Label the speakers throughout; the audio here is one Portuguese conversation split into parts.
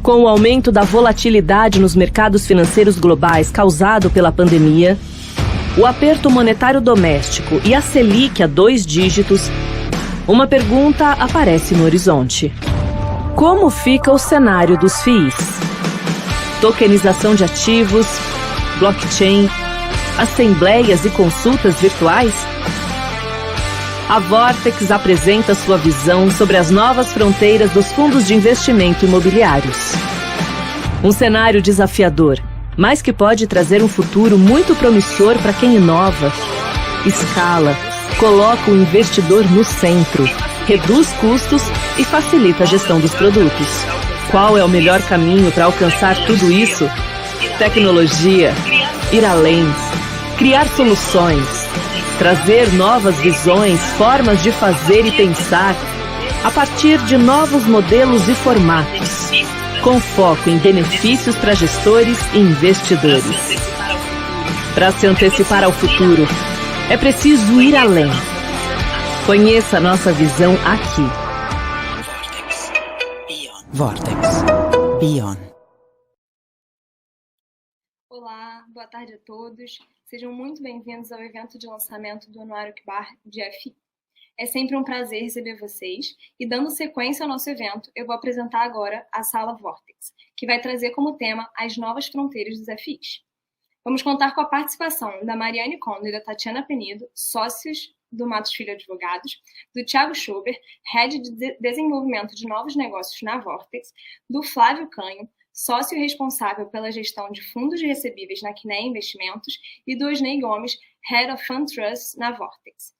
Speaker 1: Com o aumento da volatilidade nos mercados financeiros globais causado pela pandemia, o aperto monetário doméstico e a Selic a 2 dígitos, uma pergunta aparece no horizonte. Como fica o cenário dos FIIs? Tokenização de ativos, blockchain, assembleias e consultas virtuais? A Vortex apresenta sua visão sobre as novas fronteiras dos fundos de investimento imobiliários. Um cenário desafiador, mas que pode trazer um futuro muito promissor para quem inova, escala, coloca o investidor no centro, reduz custos e facilita a gestão dos produtos. Qual é o melhor caminho para alcançar tudo isso? Tecnologia, ir além, criar soluções, trazer novas visões, formas de fazer e pensar, a partir de novos modelos e formatos, com foco em benefícios para gestores e investidores. Para se antecipar ao futuro, é preciso ir além. Conheça a nossa visão aqui.
Speaker 2: Vortex Beyond.
Speaker 3: Olá, boa tarde a todos. Sejam muito bem-vindos ao evento de lançamento do Anuário QBAR de FI. É sempre um prazer receber vocês e, dando sequência ao nosso evento, eu vou apresentar agora a Sala Vortex, que vai trazer como tema as novas fronteiras dos FIs. Vamos contar com a participação da Mariane Kondo e da Tatiana Penido, sócios do Matos Filho Advogados, do Thiago Schober, Head de Desenvolvimento de Novos Negócios na Vortex, do Flávio Canho, sócio responsável pela gestão de fundos de recebíveis na Quiné Investimentos, e do Osnei Gomes, Head of Fund Trust na Vortex.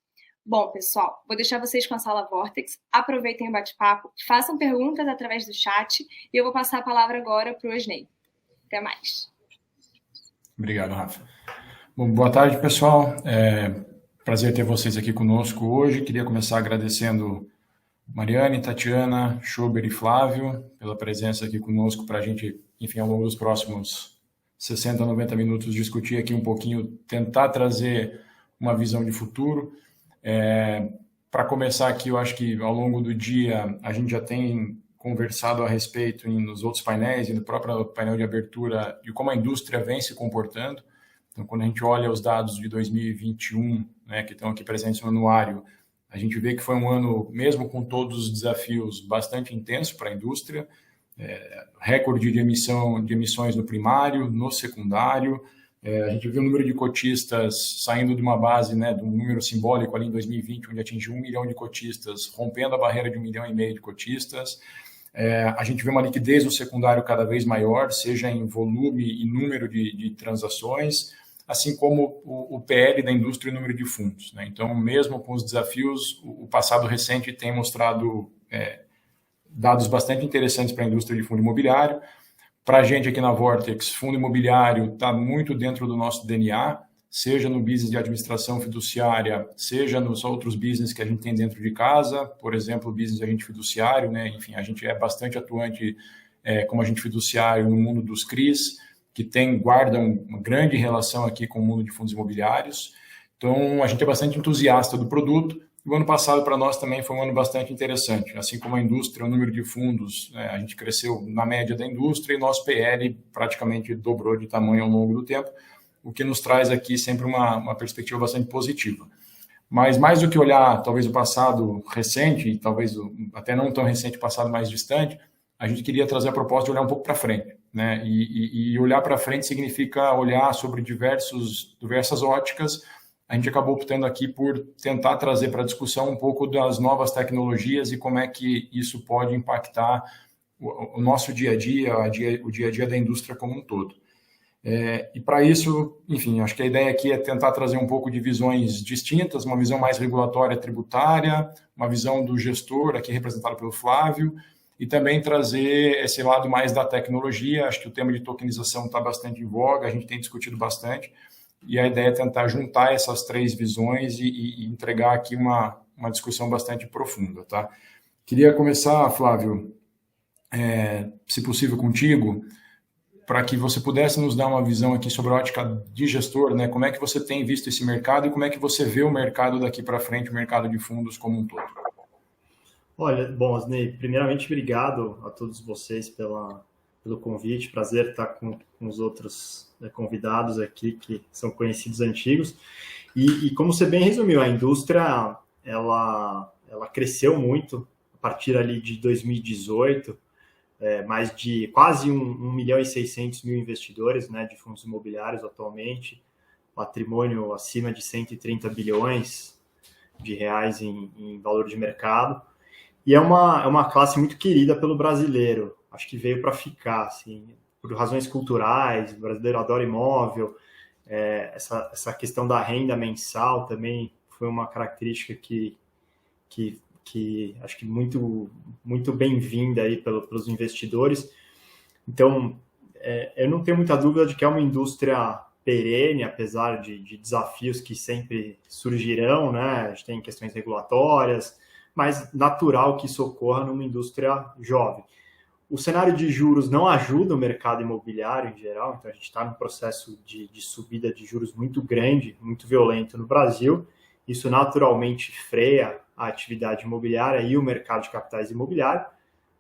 Speaker 3: Bom, pessoal, vou deixar vocês com a Sala Vortex, aproveitem o bate-papo, façam perguntas através do chat e eu vou passar a palavra agora para o Osnei. Até mais.
Speaker 4: Obrigado, Rafa. Bom, boa tarde, pessoal. Prazer ter vocês aqui conosco hoje. Queria começar agradecendo Mariane, Tatiana, Schober e Flávio pela presença aqui conosco para a gente, enfim, ao longo dos próximos 60, 90 minutos, discutir aqui um pouquinho, tentar trazer uma visão de futuro. Para começar aqui, eu acho que ao longo do dia a gente já tem conversado a respeito nos outros painéis e no próprio painel de abertura de como a indústria vem se comportando. Então, quando a gente olha os dados de 2021, né, que estão aqui presentes no anuário, a gente vê que foi um ano, mesmo com todos os desafios, bastante intenso para a indústria, recorde de emissões no primário, no secundário. A gente viu o número de cotistas saindo de uma base, né, de um número simbólico ali em 2020, onde atingiu 1 milhão de cotistas, rompendo a barreira de 1,5 milhão de cotistas. A gente vê uma liquidez no secundário cada vez maior, seja em volume e número de transações, assim como o PL da indústria e o número de fundos, né? Então, mesmo com os desafios, o passado recente tem mostrado dados bastante interessantes para a indústria de fundo imobiliário. Para a gente aqui na Vortex, fundo imobiliário está muito dentro do nosso DNA, seja no business de administração fiduciária, seja nos outros business que a gente tem dentro de casa, por exemplo, o business de agente fiduciário, né? Enfim, a gente é bastante atuante como agente fiduciário no mundo dos CRIs, que guarda uma grande relação aqui com o mundo de fundos imobiliários. Então, a gente é bastante entusiasta do produto. O ano passado, para nós, também foi um ano bastante interessante. Assim como a indústria, o número de fundos, a gente cresceu na média da indústria e nosso PL praticamente dobrou de tamanho ao longo do tempo, o que nos traz aqui sempre uma perspectiva bastante positiva. Mas mais do que olhar, talvez, o passado recente, e talvez até não tão recente, passado mais distante, a gente queria trazer a proposta de olhar um pouco para frente, né? E olhar para frente significa olhar sobre diversas óticas. A gente acabou optando aqui por tentar trazer para a discussão um pouco das novas tecnologias e como é que isso pode impactar o nosso dia a dia, o dia a dia da indústria como um todo. E para isso, enfim, acho que a ideia aqui é tentar trazer um pouco de visões distintas, uma visão mais regulatória, tributária, uma visão do gestor, aqui representado pelo Flávio, e também trazer esse lado mais da tecnologia. Acho que o tema de tokenização está bastante em voga, a gente tem discutido bastante, e a ideia é tentar juntar essas três visões e entregar aqui uma discussão bastante profunda, tá? Queria começar, Flávio, se possível contigo, para que você pudesse nos dar uma visão aqui sobre a ótica de gestor, né? Como é que você tem visto esse mercado e como é que você vê o mercado daqui para frente, o mercado de fundos como um todo?
Speaker 5: Olha, bom, Osnei, primeiramente, obrigado a todos vocês pela pelo convite. Prazer estar com os outros convidados aqui, que são conhecidos antigos. E como você bem resumiu, a indústria ela cresceu muito a partir ali de 2018, mais de quase 1.600.000 investidores, né, de fundos imobiliários atualmente, patrimônio acima de 130 bilhões de reais em valor de mercado. E é uma classe muito querida pelo brasileiro. Acho que veio para ficar, assim, por razões culturais. O brasileiro adora imóvel. Essa questão da renda mensal também foi uma característica que acho que muito bem-vinda aí pelos investidores. Então, eu não tenho muita dúvida de que é uma indústria perene, apesar de desafios que sempre surgirão, né? A gente tem questões regulatórias, mas natural que isso ocorra numa indústria jovem. O cenário de juros não ajuda o mercado imobiliário em geral, então a gente está num processo de subida de juros muito grande, muito violento no Brasil. Isso naturalmente freia a atividade imobiliária e o mercado de capitais imobiliário,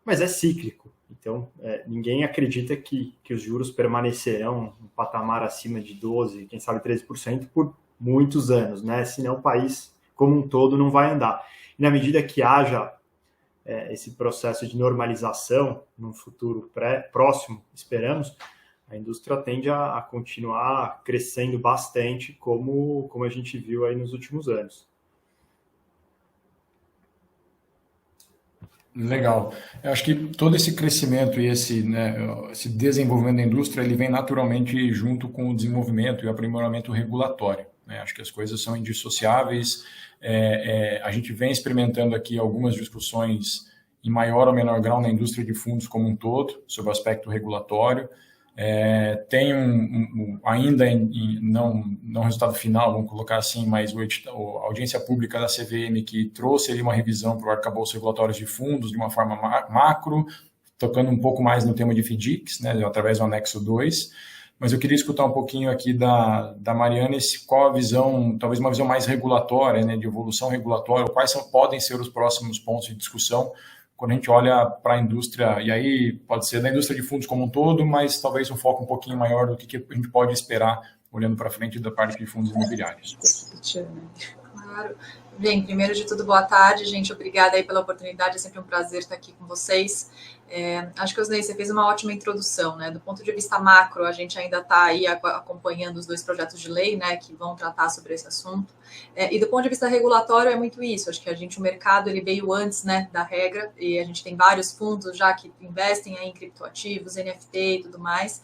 Speaker 5: mas é cíclico. Então, ninguém acredita que os juros permanecerão no patamar acima de 12%, quem sabe 13% por muitos anos, né? Senão o país como um todo não vai andar. E na medida que haja esse processo de normalização num futuro próximo, esperamos, a indústria tende a continuar crescendo bastante, como a gente viu aí nos últimos anos.
Speaker 4: Legal. Eu acho que todo esse crescimento e esse desenvolvimento da indústria, ele vem naturalmente junto com o desenvolvimento e o aprimoramento regulatório, né? Acho que as coisas são indissociáveis. A gente vem experimentando aqui algumas discussões em maior ou menor grau na indústria de fundos como um todo, sobre o aspecto regulatório. Tem ainda não resultado final, vamos colocar assim, mas a audiência pública da CVM que trouxe ali uma revisão para o arcabouço regulatório de fundos de uma forma macro, tocando um pouco mais no tema de FDICs, né, através do anexo 2. Mas eu queria escutar um pouquinho aqui da Mariana qual a visão, talvez uma visão mais regulatória, né, de evolução regulatória, quais podem ser os próximos pontos de discussão quando a gente olha para a indústria, e aí pode ser da indústria de fundos como um todo, mas talvez um foco um pouquinho maior do que a gente pode esperar olhando para frente da parte de fundos imobiliários.
Speaker 6: Claro. Bem, primeiro de tudo, boa tarde, gente. Obrigada aí pela oportunidade, é sempre um prazer estar aqui com vocês. Acho que, Osnei, você fez uma ótima introdução, né? Do ponto de vista macro, a gente ainda está aí acompanhando os 2 projetos de lei, né, que vão tratar sobre esse assunto. E do ponto de vista regulatório é muito isso. Acho que o mercado ele veio antes, né, da regra, e a gente tem vários fundos já que investem aí em criptoativos, NFT e tudo mais.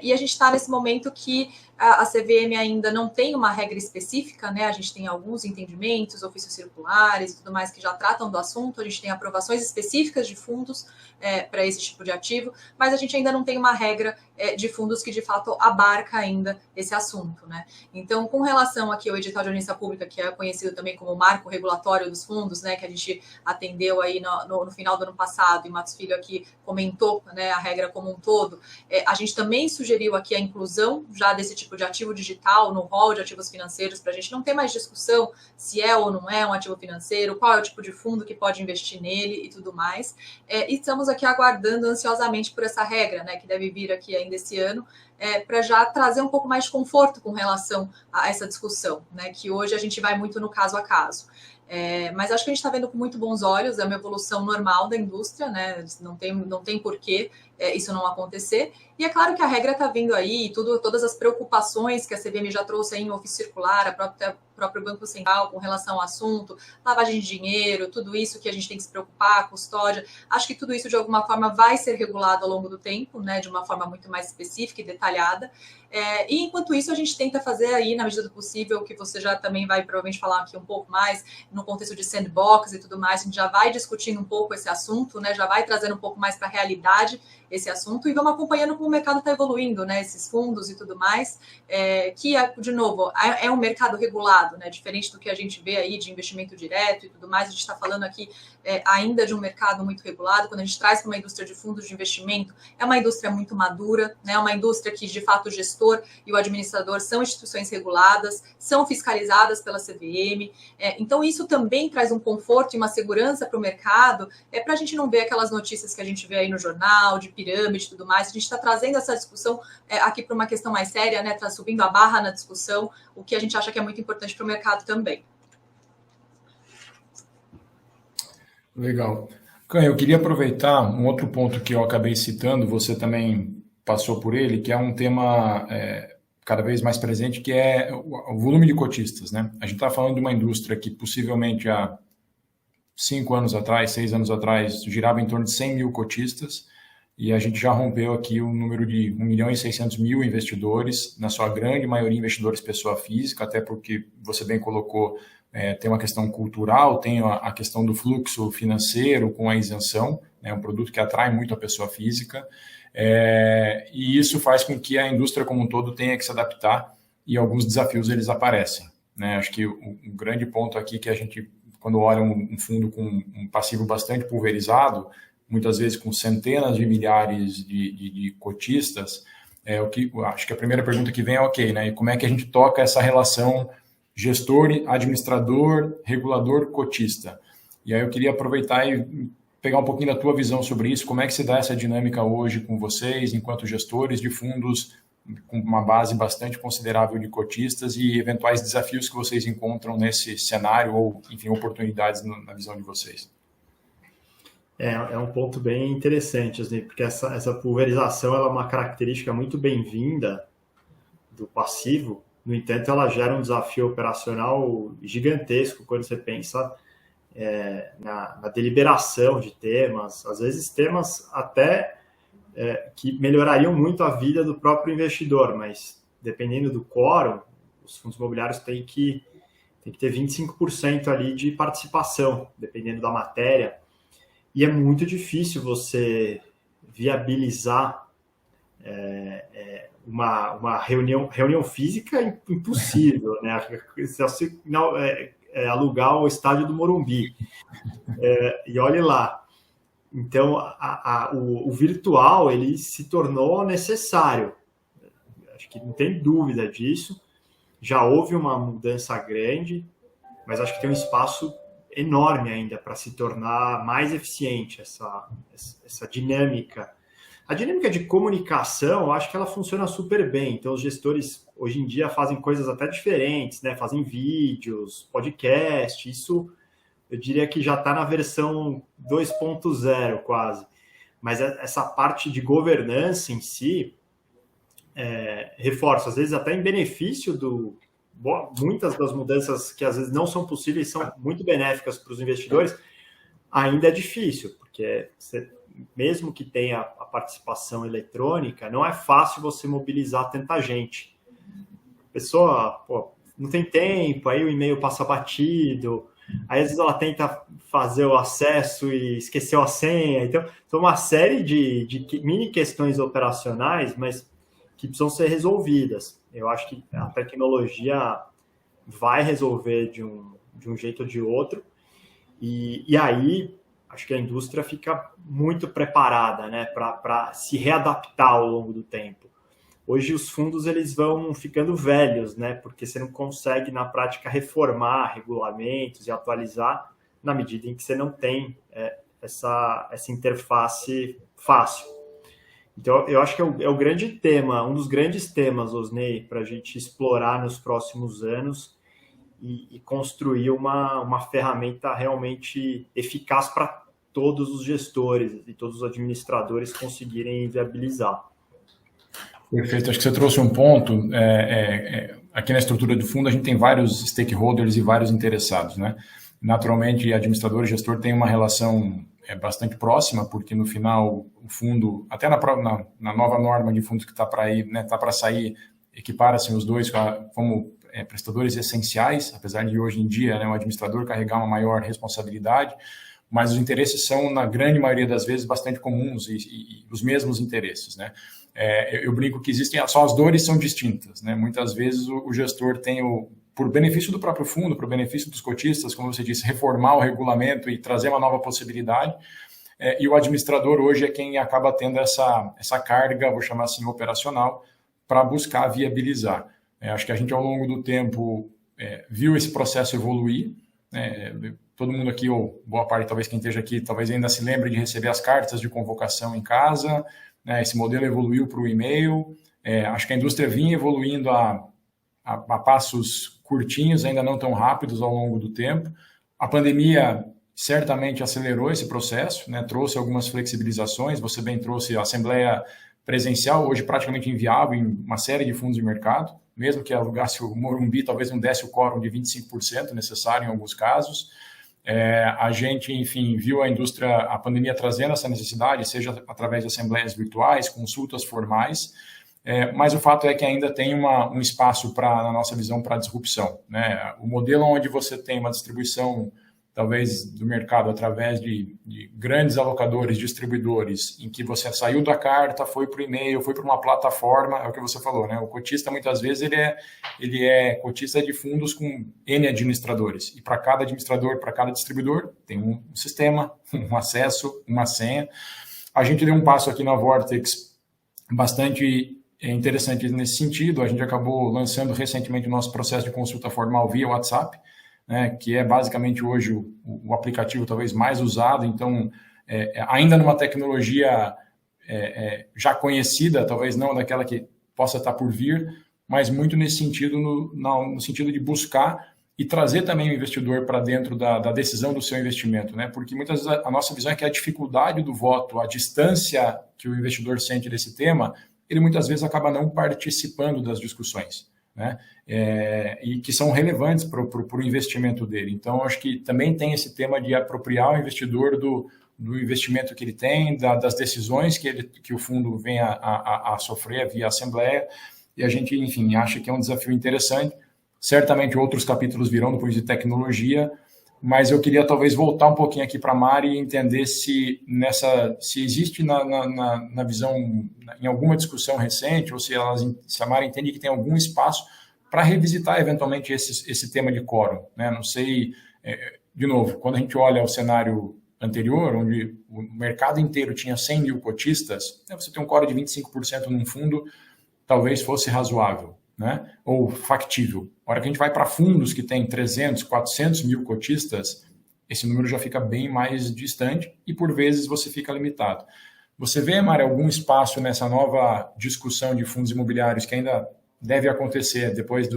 Speaker 6: E a gente está nesse momento que a CVM ainda não tem uma regra específica, né? A gente tem alguns entendimentos, ofícios circulares e tudo mais que já tratam do assunto. A gente tem aprovações específicas de fundos para esse tipo de ativo, mas a gente ainda não tem uma regra de fundos que de fato abarca ainda esse assunto, né? Então, com relação aqui ao edital de audiência pública, que é conhecido também como marco regulatório dos fundos, né, que a gente atendeu aí no final do ano passado, e Matos Filho aqui comentou, né, a regra como um todo, a gente também sugeriu aqui a inclusão já desse tipo de ativo digital no rol de ativos financeiros, para a gente não ter mais discussão se é ou não é um ativo financeiro, qual é o tipo de fundo que pode investir nele e tudo mais. E estamos aqui aguardando ansiosamente por essa regra, né, que deve vir aqui ainda esse ano, para já trazer um pouco mais de conforto com relação a essa discussão, né, que hoje a gente vai muito no caso a caso. Mas acho que a gente está vendo com muito bons olhos, é uma evolução normal da indústria, né? Não tem porquê isso não acontecer. E é claro que a regra está vindo aí, todas as preocupações que a CVM já trouxe aí em ofício circular, a próprio Banco Central com relação ao assunto, lavagem de dinheiro, tudo isso que a gente tem que se preocupar, custódia. Acho que tudo isso de alguma forma vai ser regulado ao longo do tempo, né? De uma forma muito mais específica e detalhada. E enquanto isso a gente tenta fazer aí, na medida do possível, que você já também vai provavelmente falar aqui um pouco mais, no contexto de sandbox e tudo mais, a gente já vai discutindo um pouco esse assunto, né? Já vai trazendo um pouco mais para a realidade esse assunto e vamos acompanhando como o mercado está evoluindo, né? Esses fundos e tudo mais, que, de novo, é um mercado regulado, né? Diferente do que a gente vê aí de investimento direto e tudo mais, a gente está falando aqui ainda de um mercado muito regulado. Quando a gente traz para uma indústria de fundos de investimento, é uma indústria muito madura, né? Uma indústria que, de fato, o gestor e o administrador são instituições reguladas, são fiscalizadas pela CVM. Então, isso também traz um conforto e uma segurança para o mercado, para a gente não ver aquelas notícias que a gente vê aí no jornal, de pirâmide e tudo mais. A gente está trazendo essa discussão aqui para uma questão mais séria, né? Tá subindo a barra na discussão, o que a gente acha que é muito importante para o mercado também.
Speaker 4: Legal. Can, eu queria aproveitar um outro ponto que eu acabei citando, você também passou por ele, que é um tema cada vez mais presente, que é o volume de cotistas, né? A gente está falando de uma indústria que possivelmente há 5 anos atrás, 6 anos atrás, girava em torno de 100 mil cotistas, e a gente já rompeu aqui o número de 1.600.000 investidores, na sua grande maioria investidores pessoa física, até porque você bem colocou, tem uma questão cultural, tem a questão do fluxo financeiro com a isenção, né, um produto que atrai muito a pessoa física, e isso faz com que a indústria como um todo tenha que se adaptar, e alguns desafios eles aparecem, né? Acho que o grande ponto aqui que a gente, quando olha um fundo com um passivo bastante pulverizado, muitas vezes com centenas de milhares de cotistas, acho que a primeira pergunta que vem é ok, né? E como é que a gente toca essa relação gestor, administrador, regulador, cotista? E aí eu queria aproveitar e pegar um pouquinho da tua visão sobre isso, como é que se dá essa dinâmica hoje com vocês, enquanto gestores de fundos com uma base bastante considerável de cotistas e eventuais desafios que vocês encontram nesse cenário ou, enfim, oportunidades na visão de vocês.
Speaker 5: É um ponto bem interessante, assim, porque essa pulverização ela é uma característica muito bem-vinda do passivo. No entanto, ela gera um desafio operacional gigantesco quando você pensa na deliberação de temas, às vezes temas até que melhorariam muito a vida do próprio investidor, mas dependendo do quórum, os fundos imobiliários têm que ter 25% ali de participação, dependendo da matéria, e é muito difícil você viabilizar uma reunião física impossível, né? Se não, alugar o estádio do Morumbi. E olhe lá. Então, o virtual ele se tornou necessário. Acho que não tem dúvida disso. Já houve uma mudança grande, mas acho que tem um espaço enorme ainda para se tornar mais eficiente essa dinâmica. A dinâmica de comunicação, eu acho que ela funciona super bem. Então, os gestores, hoje em dia, fazem coisas até diferentes, né? Fazem vídeos, podcast. Isso, eu diria que já está na versão 2.0 quase. Mas essa parte de governança em si, reforço, às vezes até em benefício muitas das mudanças que às vezes não são possíveis são muito benéficas para os investidores, ainda é difícil, porque mesmo que tenha a participação eletrônica, não é fácil você mobilizar tanta gente. A pessoa não tem tempo, aí o e-mail passa batido, aí às vezes ela tenta fazer o acesso e esqueceu a senha. Então, são uma série de mini questões operacionais, mas que precisam ser resolvidas. Eu acho que a tecnologia vai resolver de um jeito ou de outro, e aí acho que a indústria fica muito preparada, né, para se readaptar ao longo do tempo. Hoje os fundos eles vão ficando velhos, né, porque você não consegue na prática reformar regulamentos e atualizar na medida em que você não tem essa interface fácil. Então, eu acho que é o grande tema, um dos grandes temas, Osnei, para a gente explorar nos próximos anos e construir uma ferramenta realmente eficaz para todos os gestores e todos os administradores conseguirem viabilizar.
Speaker 4: Perfeito, acho que você trouxe um ponto. Aqui na estrutura do fundo, a gente tem vários stakeholders e vários interessados, né? Naturalmente, administrador e gestor têm uma relação bastante próxima, porque no final o fundo, até na nova norma de fundos que está para ir, né, tá para sair, equipara-se os dois como prestadores essenciais, apesar de hoje em dia, né, o administrador carregar uma maior responsabilidade, mas os interesses são, na grande maioria das vezes, bastante comuns e os mesmos interesses, né? Eu brinco que só as dores são distintas, né? Muitas vezes o gestor tem por benefício do próprio fundo, por benefício dos cotistas, como você disse, reformar o regulamento e trazer uma nova possibilidade, e o administrador hoje é quem acaba tendo essa carga, vou chamar assim, operacional, para buscar viabilizar. Acho que a gente, ao longo do tempo, viu esse processo evoluir. Todo mundo aqui, ou boa parte, talvez quem esteja aqui, talvez ainda se lembre de receber as cartas de convocação em casa, né? Esse modelo evoluiu para o e-mail. Acho que a indústria vinha evoluindo a passos curtinhos, ainda não tão rápidos ao longo do tempo. A pandemia certamente acelerou esse processo, né? Trouxe algumas flexibilizações. Você bem trouxe a assembleia presencial, hoje praticamente inviável em uma série de fundos de mercado, mesmo que alugasse o Morumbi, talvez não desse o quórum de 25% necessário em alguns casos. A gente, enfim, viu a pandemia trazendo essa necessidade, seja através de assembleias virtuais, consultas formais, mas o fato é que ainda tem um espaço, na nossa visão, para disrupção, né? O modelo onde você tem uma distribuição, talvez, do mercado através de grandes alocadores, distribuidores, em que você saiu da carta, foi para o e-mail, foi para uma plataforma, é o que você falou, né? O cotista, muitas vezes, ele é cotista de fundos com N administradores, e para cada administrador, para cada distribuidor, tem um sistema, um acesso, uma senha. A gente deu um passo aqui na Vortex bastante interessante nesse sentido. A gente acabou lançando recentemente o nosso processo de consulta formal via WhatsApp, né, que é basicamente hoje o aplicativo talvez mais usado. Então, ainda numa tecnologia já conhecida, talvez não daquela que possa estar por vir, mas muito nesse sentido, no sentido de buscar e trazer também o investidor para dentro da decisão do seu investimento, né? Porque muitas vezes a nossa visão é que a dificuldade do voto, a distância que o investidor sente desse tema, ele muitas vezes acaba não participando das discussões, né? E que são relevantes para o investimento dele. Então, acho que também tem esse tema de apropriar o investidor do investimento que ele tem, das decisões que o fundo vem a sofrer via assembleia, e a gente, enfim, acha que é um desafio interessante. Certamente outros capítulos virão depois de tecnologia, mas eu queria talvez voltar um pouquinho aqui para a Mari e entender se existe na visão, em alguma discussão recente, ou se a Mari entende que tem algum espaço para revisitar eventualmente esse tema de quórum, né? Não sei, de novo, quando a gente olha o cenário anterior, onde o mercado inteiro tinha 100 mil cotistas, né, você tem um quórum de 25% num fundo, talvez fosse razoável, né? Ou factível. A hora que a gente vai para fundos que tem 300, 400 mil cotistas, esse número já fica bem mais distante e, por vezes, você fica limitado. Você vê, Mari, algum espaço nessa nova discussão de fundos imobiliários que ainda deve acontecer depois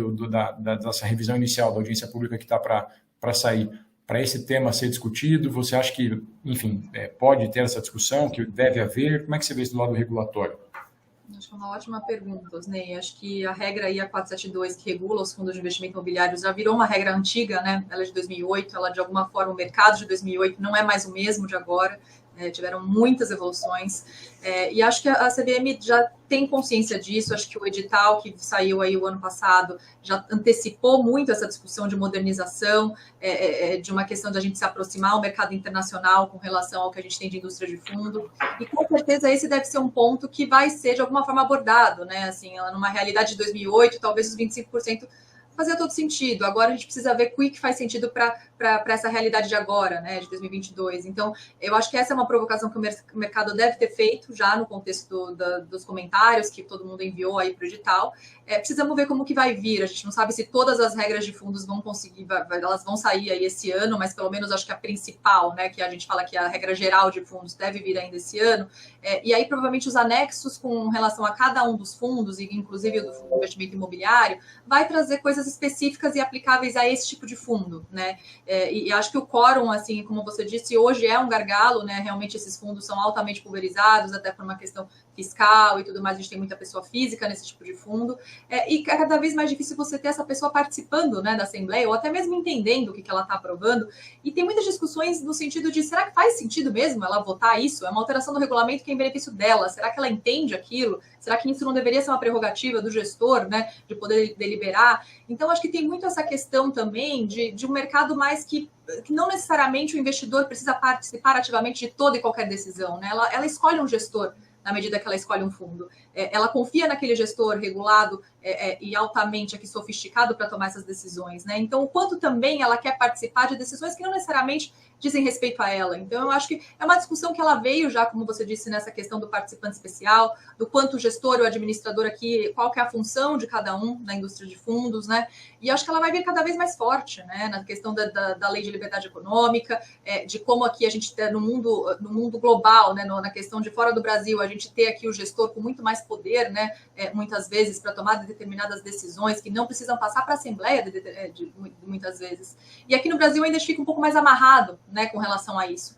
Speaker 4: dessa revisão inicial da audiência pública que está para sair, para esse tema ser discutido? Você acha que, enfim, pode ter essa discussão, que deve haver? Como é que você vê isso do lado regulatório?
Speaker 6: Acho que é uma ótima pergunta, Osnei. Acho que a regra IA 472, que regula os fundos de investimento imobiliário, já virou uma regra antiga, né? Ela é de 2008, ela, de alguma forma, o mercado de 2008 não é mais o mesmo de agora. Tiveram muitas evoluções, e acho que a CVM já tem consciência disso. Acho que o edital que saiu aí o ano passado já antecipou muito essa discussão de modernização, de uma questão de a gente se aproximar ao mercado internacional com relação ao que a gente tem de indústria de fundo, e com certeza esse deve ser um ponto que vai ser de alguma forma abordado, né? Assim, numa realidade de 2008, talvez os 25% fazia todo sentido. Agora a gente precisa ver o que faz sentido para essa realidade de agora, né, de 2022. Então, eu acho que essa é uma provocação que o mercado deve ter feito já no contexto dos comentários que todo mundo enviou aí para o edital. Precisamos ver como que vai vir. A gente não sabe se todas as regras de fundos vão conseguir, elas vão sair aí esse ano, mas pelo menos acho que a principal, né, que a gente fala que a regra geral de fundos deve vir ainda esse ano. E aí, provavelmente, os anexos com relação a cada um dos fundos, e inclusive o do fundo de investimento imobiliário, vai trazer coisas específicas e aplicáveis a esse tipo de fundo, né? E acho que o quórum, assim, como você disse, hoje é um gargalo, né? Realmente esses fundos são altamente pulverizados, até por uma questão fiscal e tudo mais. A gente tem muita pessoa física nesse tipo de fundo, e é cada vez mais difícil você ter essa pessoa participando, né, da Assembleia, ou até mesmo entendendo o que ela está aprovando. E tem muitas discussões no sentido de, será que faz sentido mesmo ela votar isso? É uma alteração do regulamento que é em benefício dela. Será que ela entende aquilo? Será que isso não deveria ser uma prerrogativa do gestor, né, de poder deliberar? Então, acho que tem muito essa questão também de um mercado mais que não necessariamente o investidor precisa participar ativamente de toda e qualquer decisão, né? Ela escolhe um gestor na medida que ela escolhe um fundo. Ela confia naquele gestor regulado e altamente aqui sofisticado para tomar essas decisões, né? Então, o quanto também ela quer participar de decisões que não necessariamente dizem respeito a ela. Então, eu acho que é uma discussão que ela veio já, como você disse, nessa questão do participante especial, do quanto o gestor ou o administrador aqui, qual que é a função de cada um na indústria de fundos, né? E acho que ela vai vir cada vez mais forte, né? Na questão da lei de liberdade econômica, de como aqui a gente está no mundo global, né? Na questão de fora do Brasil, a gente ter aqui o gestor com muito mais poder, né? Muitas vezes, para tomar determinadas decisões que não precisam passar para a Assembleia muitas vezes. E aqui no Brasil ainda fica um pouco mais amarrado, né, com relação a isso.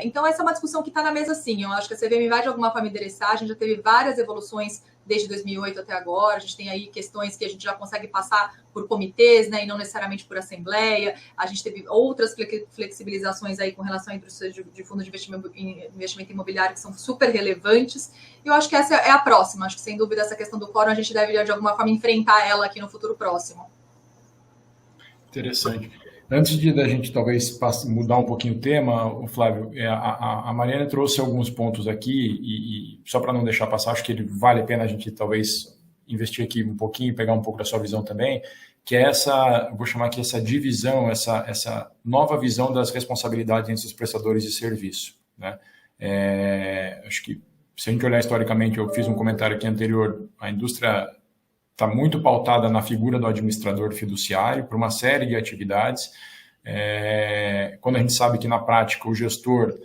Speaker 6: Então, essa é uma discussão que está na mesa, sim. Eu acho que a CVM vai, de alguma forma, endereçar. A gente já teve várias evoluções desde 2008 até agora. A gente tem aí questões que a gente já consegue passar por comitês, né, e não necessariamente por assembleia. A gente teve outras flexibilizações aí com relação à indústria de fundos de investimento imobiliário que são super relevantes. E eu acho que essa é a próxima. Acho que, sem dúvida, essa questão do quórum, a gente deve, de alguma forma, enfrentar ela aqui no futuro próximo.
Speaker 4: Interessante. Antes da gente talvez mudar um pouquinho o tema, Flávio, a Mariana trouxe alguns pontos aqui e só para não deixar passar, acho que vale a pena a gente talvez investir aqui um pouquinho, pegar um pouco da sua visão também, que é vou chamar aqui essa divisão, essa nova visão das responsabilidades entre os prestadores de serviço, né? Acho que se a gente olhar historicamente, eu fiz um comentário aqui anterior, a indústria está muito pautada na figura do administrador fiduciário para uma série de atividades. Quando a gente sabe que, na prática, o gestor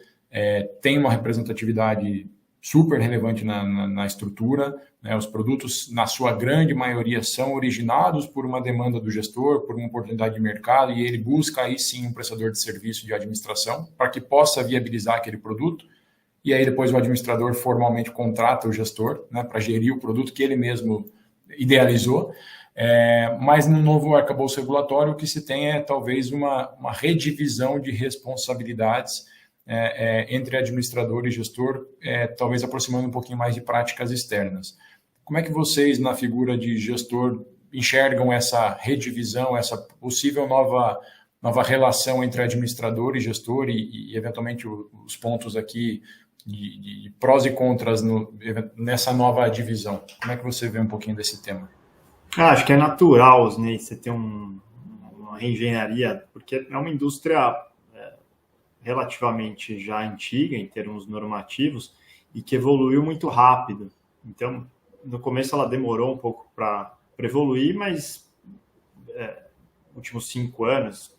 Speaker 4: tem uma representatividade super relevante na estrutura, né? Os produtos, na sua grande maioria, são originados por uma demanda do gestor, por uma oportunidade de mercado, e ele busca aí sim um prestador de serviço de administração para que possa viabilizar aquele produto. E aí depois o administrador formalmente contrata o gestor, né, para gerir o produto que ele mesmo idealizou, mas no novo arcabouço regulatório o que se tem é talvez uma redivisão de responsabilidades entre administrador e gestor, talvez aproximando um pouquinho mais de práticas externas. Como é que vocês, na figura de gestor, enxergam essa redivisão, essa possível nova relação entre administrador e gestor e eventualmente, os pontos aqui de prós e contras nessa nova divisão? Como é que você vê um pouquinho desse tema?
Speaker 5: Acho que é natural, né, você ter uma reengenharia, porque é uma indústria relativamente já antiga em termos normativos e que evoluiu muito rápido. Então, no começo ela demorou um pouco para evoluir, mas últimos 5 anos,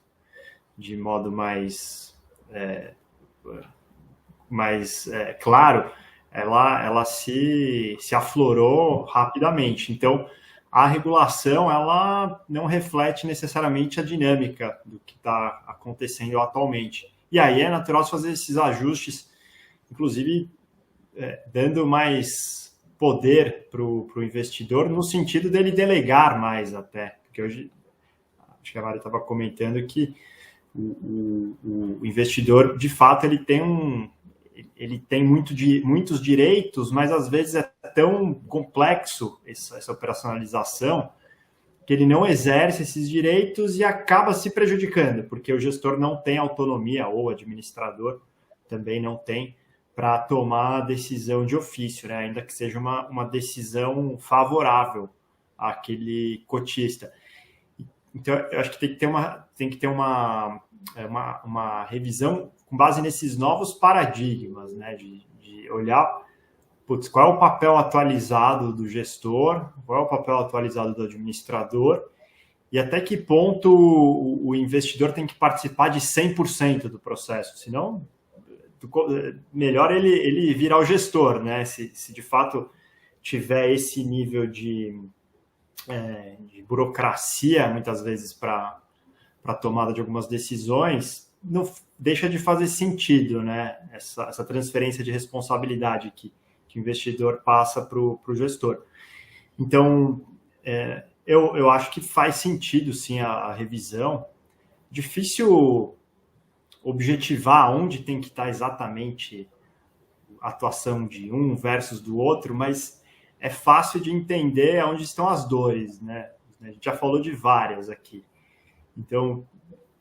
Speaker 5: de modo mais claro, ela se aflorou rapidamente. Então, a regulação ela não reflete necessariamente a dinâmica do que está acontecendo atualmente. E aí é natural fazer esses ajustes, inclusive dando mais poder para o investidor, no sentido dele delegar mais até. Porque hoje, acho que a Mari estava comentando que o investidor, de fato, ele tem muitos direitos, mas às vezes é tão complexo essa operacionalização que ele não exerce esses direitos e acaba se prejudicando, porque o gestor não tem autonomia, ou o administrador também não tem, para tomar a decisão de ofício, né? Ainda que seja uma decisão favorável àquele cotista. Então, eu acho que tem que ter uma revisão com base nesses novos paradigmas, né? De olhar qual é o papel atualizado do gestor, qual é o papel atualizado do administrador e até que ponto o investidor tem que participar de 100% do processo, senão melhor ele virar o gestor, né? Se de fato tiver esse nível de burocracia, muitas vezes, para a tomada de algumas decisões, não deixa de fazer sentido, né? Essa transferência de responsabilidade que o investidor passa para o gestor. Então, eu acho que faz sentido, sim, a revisão. Difícil objetivar onde tem que estar exatamente a atuação de um versus do outro, mas é fácil de entender onde estão as dores, né? A gente já falou de várias aqui. Então,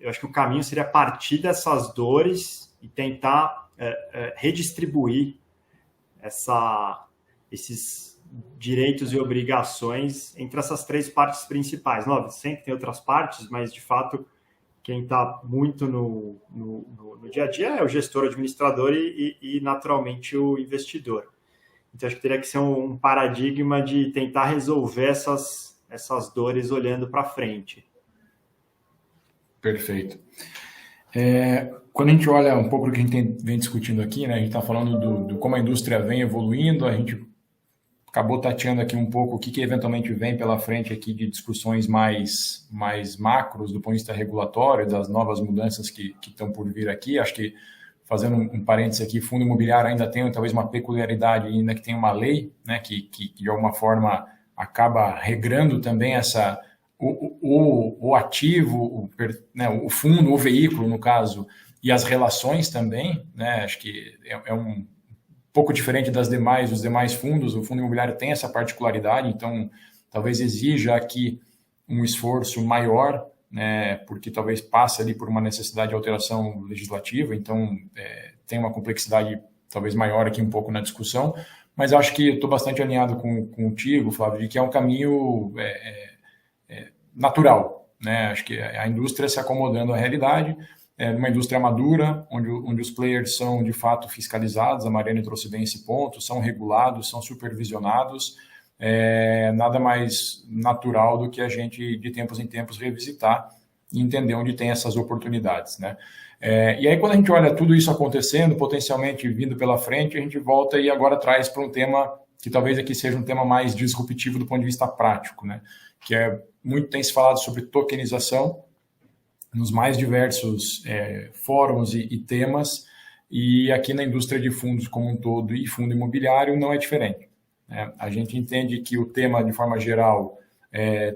Speaker 5: eu acho que o caminho seria partir dessas dores e tentar redistribuir esses direitos e obrigações entre essas três partes principais. Não, sempre tem outras partes, mas de fato quem está muito no dia a dia é o gestor, o administrador e naturalmente o investidor. Então acho que teria que ser um paradigma de tentar resolver essas dores olhando para frente.
Speaker 4: Perfeito. Quando a gente olha um pouco do que a gente vem discutindo aqui, né, a gente está falando do como a indústria vem evoluindo, a gente acabou tateando aqui um pouco o que eventualmente vem pela frente aqui de discussões mais macros do ponto de vista regulatório, das novas mudanças que estão por vir aqui. Acho que, fazendo um parênteses aqui, fundo imobiliário ainda tem talvez uma peculiaridade, ainda que tem uma lei, né, que de alguma forma acaba regrando também o ativo, o fundo, o veículo, no caso, e as relações também, né? Acho que é um pouco diferente dos demais fundos. O fundo imobiliário tem essa particularidade, então talvez exija aqui um esforço maior, né? Porque talvez passe ali por uma necessidade de alteração legislativa, então tem uma complexidade talvez maior aqui um pouco na discussão, mas acho que estou bastante alinhado contigo, Flávio, de que é um caminho natural, né? Acho que a indústria se acomodando à realidade, uma indústria madura, onde os players são de fato fiscalizados, a Mariane trouxe bem esse ponto, são regulados, são supervisionados, nada mais natural do que a gente, de tempos em tempos, revisitar e entender onde tem essas oportunidades, né? E aí, quando a gente olha tudo isso acontecendo, potencialmente vindo pela frente, a gente volta e agora traz para um tema que talvez aqui seja um tema mais disruptivo do ponto de vista prático, né? Que muito tem se falado sobre tokenização nos mais diversos fóruns e temas, e aqui na indústria de fundos como um todo e fundo imobiliário não é diferente, né? A gente entende que o tema, de forma geral,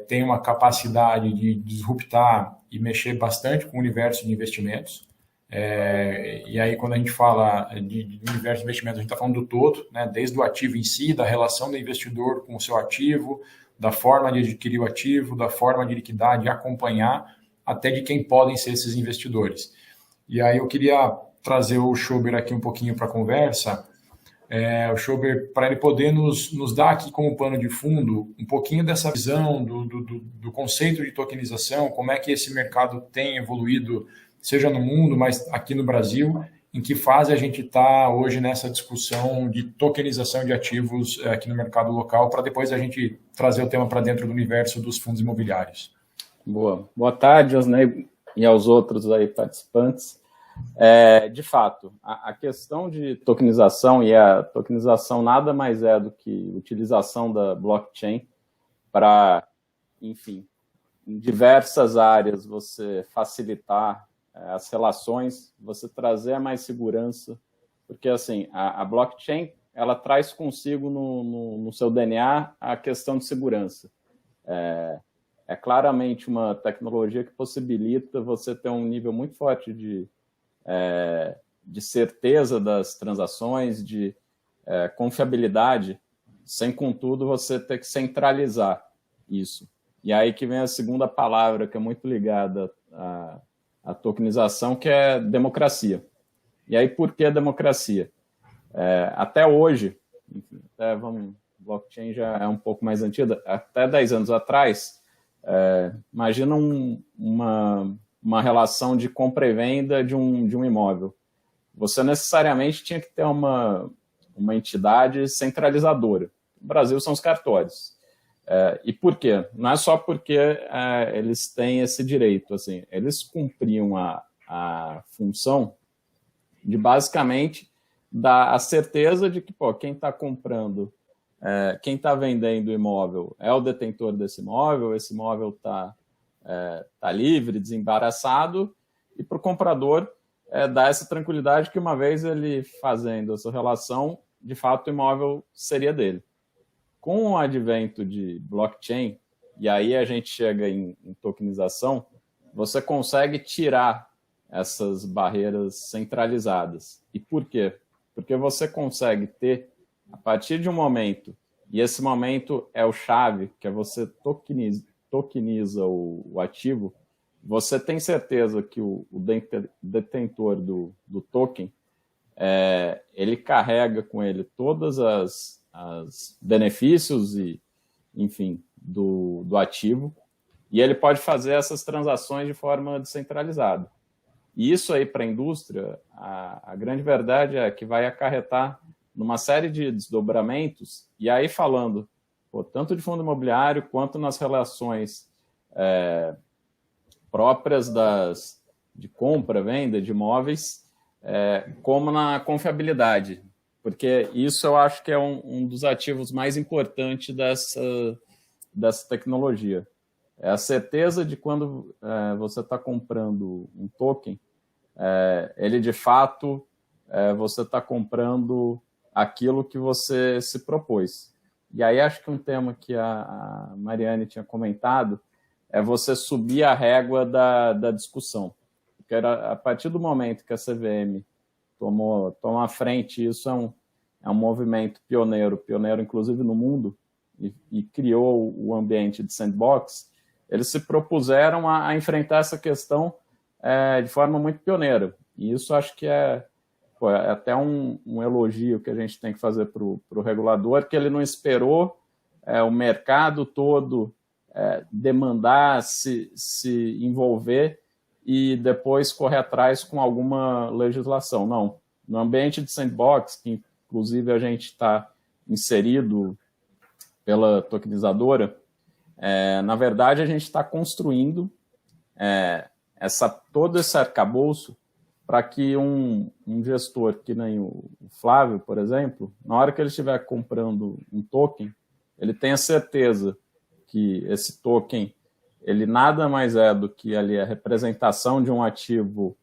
Speaker 4: tem uma capacidade de disruptar e mexer bastante com o universo de investimentos. E aí, quando a gente fala de universo de investimentos, a gente está falando do todo, né? Desde o ativo em si, da relação do investidor com o seu ativo, da forma de adquirir o ativo, da forma de liquidar, de acompanhar, até de quem podem ser esses investidores. E aí eu queria trazer o Schober aqui um pouquinho para a conversa, o Schober, para ele poder nos dar aqui como pano de fundo um pouquinho dessa visão do conceito de tokenização, como é que esse mercado tem evoluído, seja no mundo, mas aqui no Brasil, em que fase a gente está hoje nessa discussão de tokenização de ativos aqui no mercado local, para depois a gente trazer o tema para dentro do universo dos fundos imobiliários.
Speaker 7: Boa tarde, Osnei, e aos outros aí participantes. De fato, a questão de tokenização, e a tokenização nada mais é do que utilização da blockchain para, enfim, em diversas áreas você facilitar as relações, você trazer mais segurança, porque assim, a blockchain, ela traz consigo no seu DNA a questão de segurança. É claramente uma tecnologia que possibilita você ter um nível muito forte de certeza das transações, de confiabilidade, sem, contudo, você ter que centralizar isso. E aí que vem a segunda palavra, que é muito ligada à tokenização, que é democracia. E aí, por que democracia? Até hoje, enfim, blockchain já é um pouco mais antiga, até 10 anos atrás, imagina uma relação de compra e venda de um imóvel. Você necessariamente tinha que ter uma entidade centralizadora. No Brasil são os cartórios. E por quê? Não é só porque eles têm esse direito. Assim, eles cumpriam a função de basicamente dar a certeza de que quem está comprando, quem está vendendo o imóvel é o detentor desse imóvel, esse imóvel está livre, desembaraçado, e para o comprador dar essa tranquilidade que uma vez ele fazendo essa relação, de fato o imóvel seria dele. Com o advento de blockchain, e aí a gente chega em tokenização, você consegue tirar essas barreiras centralizadas. E por quê? Porque você consegue ter, a partir de um momento, e esse momento é o chave, que é você tokeniza o ativo, você tem certeza que o detentor do token, ele carrega com ele todas as as benefícios e, enfim, do ativo, e ele pode fazer essas transações de forma descentralizada. E isso aí para a indústria, a grande verdade é que vai acarretar numa série de desdobramentos, e aí falando tanto de fundo imobiliário quanto nas relações próprias de compra, venda de imóveis, como na confiabilidade, porque isso eu acho que é um dos ativos mais importantes dessa tecnologia. É a certeza de quando você está comprando um token, ele de fato, você está comprando aquilo que você se propôs. E aí acho que um tema que a Mariane tinha comentado é você subir a régua da discussão. Porque a partir do momento que a CVM toma à frente, isso é um movimento pioneiro inclusive no mundo, e criou o ambiente de sandbox, eles se propuseram a enfrentar essa questão de forma muito pioneira. E isso acho que é até um elogio que a gente tem que fazer para o regulador, que ele não esperou o mercado todo demandar, se envolver e depois correr atrás com alguma legislação. Não. No ambiente de sandbox, que inclusive a gente está inserido pela tokenizadora, na verdade a gente está construindo todo esse arcabouço para que um gestor, que nem o Flávio, por exemplo, na hora que ele estiver comprando um token, ele tenha certeza que esse token ele nada mais é do que ali a representação de um ativo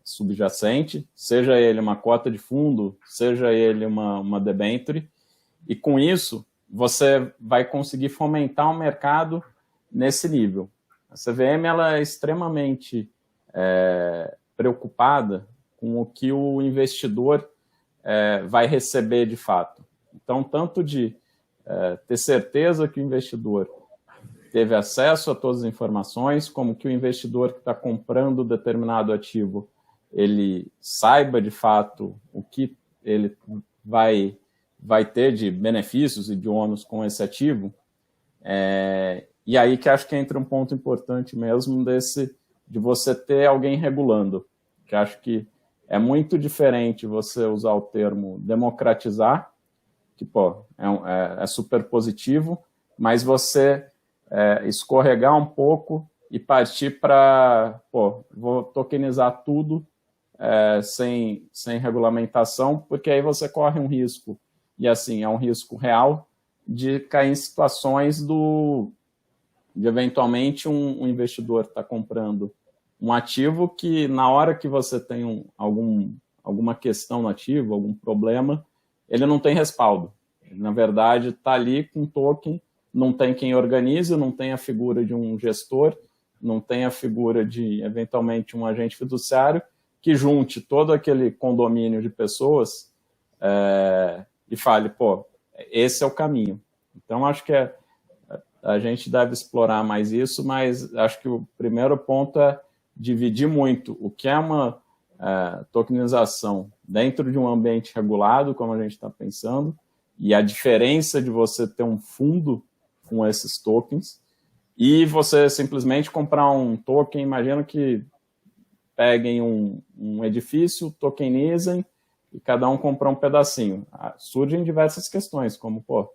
Speaker 7: subjacente, seja ele uma cota de fundo, seja ele uma debênture, e com isso você vai conseguir fomentar um mercado nesse nível. A CVM ela é extremamente preocupada com o que o investidor vai receber de fato. Então, tanto de ter certeza que o investidor teve acesso a todas as informações, como que o investidor que está comprando determinado ativo, ele saiba de fato o que ele vai ter de benefícios e de ônus com esse ativo. E aí que acho que entra um ponto importante mesmo de você ter alguém regulando, que acho que é muito diferente você usar o termo democratizar, que é super positivo, mas você escorregar um pouco e partir para, vou tokenizar tudo sem regulamentação, porque aí você corre um risco, e assim, é um risco real, de cair em situações de eventualmente um investidor estar comprando um ativo que na hora que você tem alguma questão no ativo, algum problema, ele não tem respaldo. Na verdade, está ali com token, não tem quem organize, não tem a figura de um gestor, não tem a figura de, eventualmente, um agente fiduciário que junte todo aquele condomínio de pessoas e fale, esse é o caminho. Então, acho que a gente deve explorar mais isso, mas acho que o primeiro ponto é dividir muito o que é uma tokenização dentro de um ambiente regulado, como a gente está pensando, e a diferença de você ter um fundo com esses tokens e você simplesmente comprar um token. Imagina que peguem um edifício, tokenizem e cada um comprar um pedacinho. Surgem diversas questões, como, o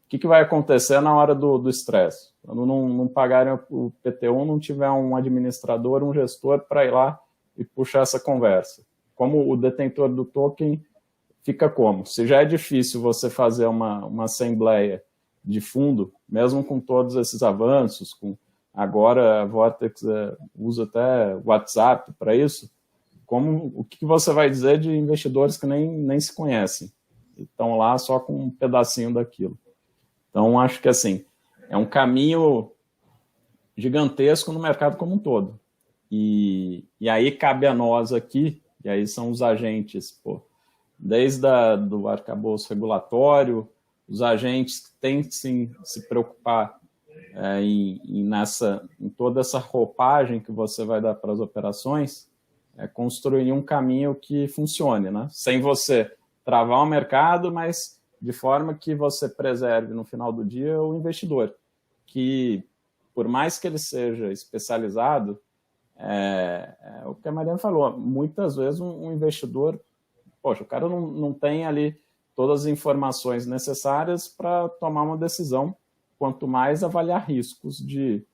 Speaker 7: que vai acontecer na hora do estresse? Quando não pagarem o PTU, não tiver um administrador, um gestor para ir lá e puxar essa conversa. Como o detentor do token fica como? Se já é difícil você fazer uma assembleia de fundo, mesmo com todos esses avanços, agora a Vortex usa até WhatsApp para isso, o que você vai dizer de investidores que nem se conhecem? Estão lá só com um pedacinho daquilo. Então, acho que assim, é um caminho gigantesco no mercado como um todo. E aí cabe a nós aqui, e aí são os agentes, desde do arcabouço regulatório, os agentes que têm que se preocupar em toda essa roupagem que você vai dar para as operações, construir um caminho que funcione, né? Sem você travar o mercado, mas de forma que você preserve, no final do dia, o investidor, que, por mais que ele seja especializado, o que a Mariana falou, muitas vezes um investidor, poxa, o cara não tem ali todas as informações necessárias para tomar uma decisão, quanto mais avaliar riscos de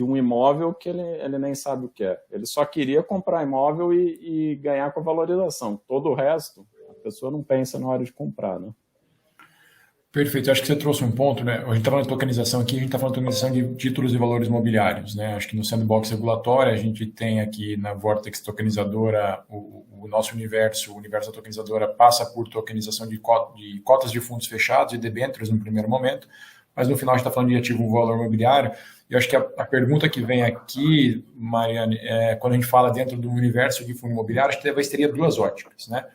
Speaker 7: um imóvel que ele nem sabe o que é. Ele só queria comprar imóvel e ganhar com a valorização. Todo o resto, a pessoa não pensa na hora de comprar, né?
Speaker 4: Perfeito, acho que você trouxe um ponto, né? A gente está falando de tokenização aqui, a gente está falando de tokenização de títulos e valores imobiliários, né? Acho que no sandbox regulatório a gente tem aqui na Vortex tokenizadora, o nosso universo, o universo da tokenizadora passa por tokenização de cotas de fundos fechados e debêntures no primeiro momento, mas no final a gente está falando de ativo valor imobiliário. E eu acho que a pergunta que vem aqui, Mariane, quando a gente fala dentro do universo de fundo imobiliário, acho que talvez teria duas óticas, né?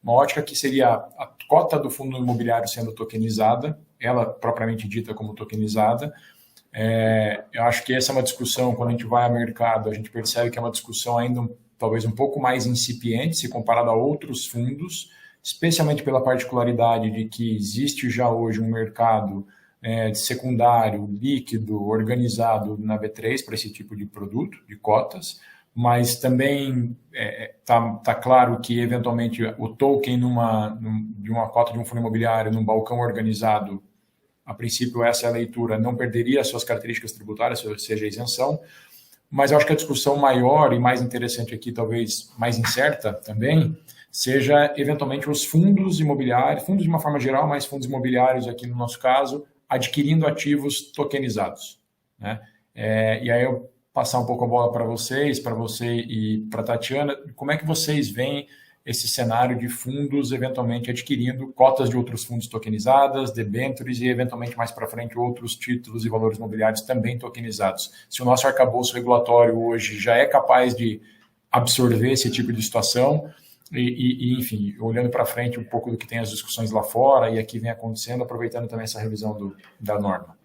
Speaker 4: Uma ótica que seria a cota do fundo imobiliário sendo tokenizada, ela propriamente dita como tokenizada. Eu acho que essa é uma discussão, quando a gente vai ao mercado, a gente percebe que é uma discussão ainda talvez um pouco mais incipiente se comparado a outros fundos, especialmente pela particularidade de que existe já hoje um mercado de secundário, líquido, organizado na B3 para esse tipo de produto, de cotas, mas também está claro que, eventualmente, o token de uma cota de um fundo imobiliário num balcão organizado, a princípio, essa é a leitura, não perderia suas características tributárias, ou seja, a isenção, mas eu acho que a discussão maior e mais interessante aqui, talvez mais incerta também, seja, eventualmente, os fundos imobiliários, fundos de uma forma geral, mas fundos imobiliários aqui no nosso caso, adquirindo ativos tokenizados, né? E aí eu passar um pouco a bola para você e para a Tatiana, como é que vocês veem esse cenário de fundos eventualmente adquirindo cotas de outros fundos tokenizadas, debêntures e eventualmente mais para frente outros títulos e valores imobiliários também tokenizados? Se o nosso arcabouço regulatório hoje já é capaz de absorver esse tipo de situação e enfim, olhando para frente um pouco do que tem as discussões lá fora e aqui vem acontecendo, aproveitando também essa revisão da norma.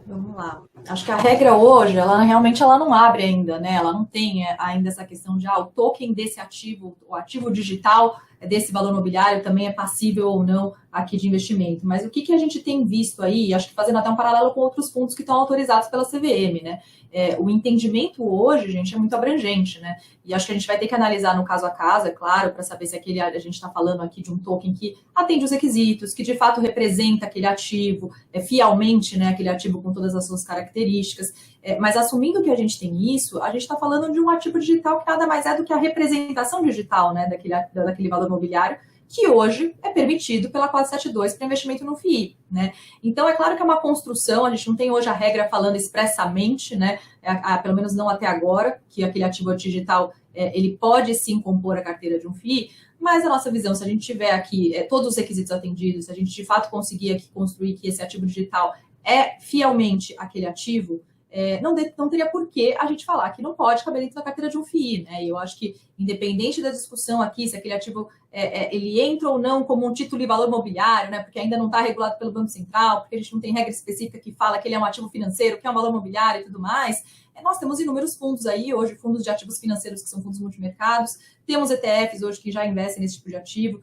Speaker 6: Vamos lá. Acho que a regra hoje, ela realmente não abre ainda, né? Ela não tem ainda essa questão de o token desse ativo, o ativo digital desse valor imobiliário também é passível ou não aqui de investimento. Mas o que a gente tem visto aí, acho que fazendo até um paralelo com outros fundos que estão autorizados pela CVM, né? O entendimento hoje, gente, é muito abrangente, né? E acho que a gente vai ter que analisar no caso a caso, é claro, para saber se a gente está falando aqui de um token que atende os requisitos, que de fato representa aquele ativo, fielmente, né, aquele ativo com todas as suas características. Mas assumindo que a gente tem isso, a gente está falando de um ativo digital que nada mais é do que a representação digital, né, daquele valor imobiliário, que hoje é permitido pela 472 para investimento no FII, né? Então, é claro que é uma construção, a gente não tem hoje a regra falando expressamente, né? Pelo menos não até agora, que aquele ativo digital, ele pode sim compor a carteira de um FII, mas a nossa visão, se a gente tiver aqui todos os requisitos atendidos, se a gente de fato conseguir aqui construir que esse ativo digital é fielmente aquele ativo, não teria por que a gente falar que não pode caber dentro da carteira de um FII, né? E eu acho que, independente da discussão aqui, se aquele ativo ele entra ou não como um título de valor imobiliário, né? Porque ainda não está regulado pelo Banco Central, porque a gente não tem regra específica que fala que ele é um ativo financeiro, que é um valor imobiliário e tudo mais. Nós temos inúmeros fundos aí hoje, fundos de ativos financeiros que são fundos multimercados, temos ETFs hoje que já investem nesse tipo de ativo.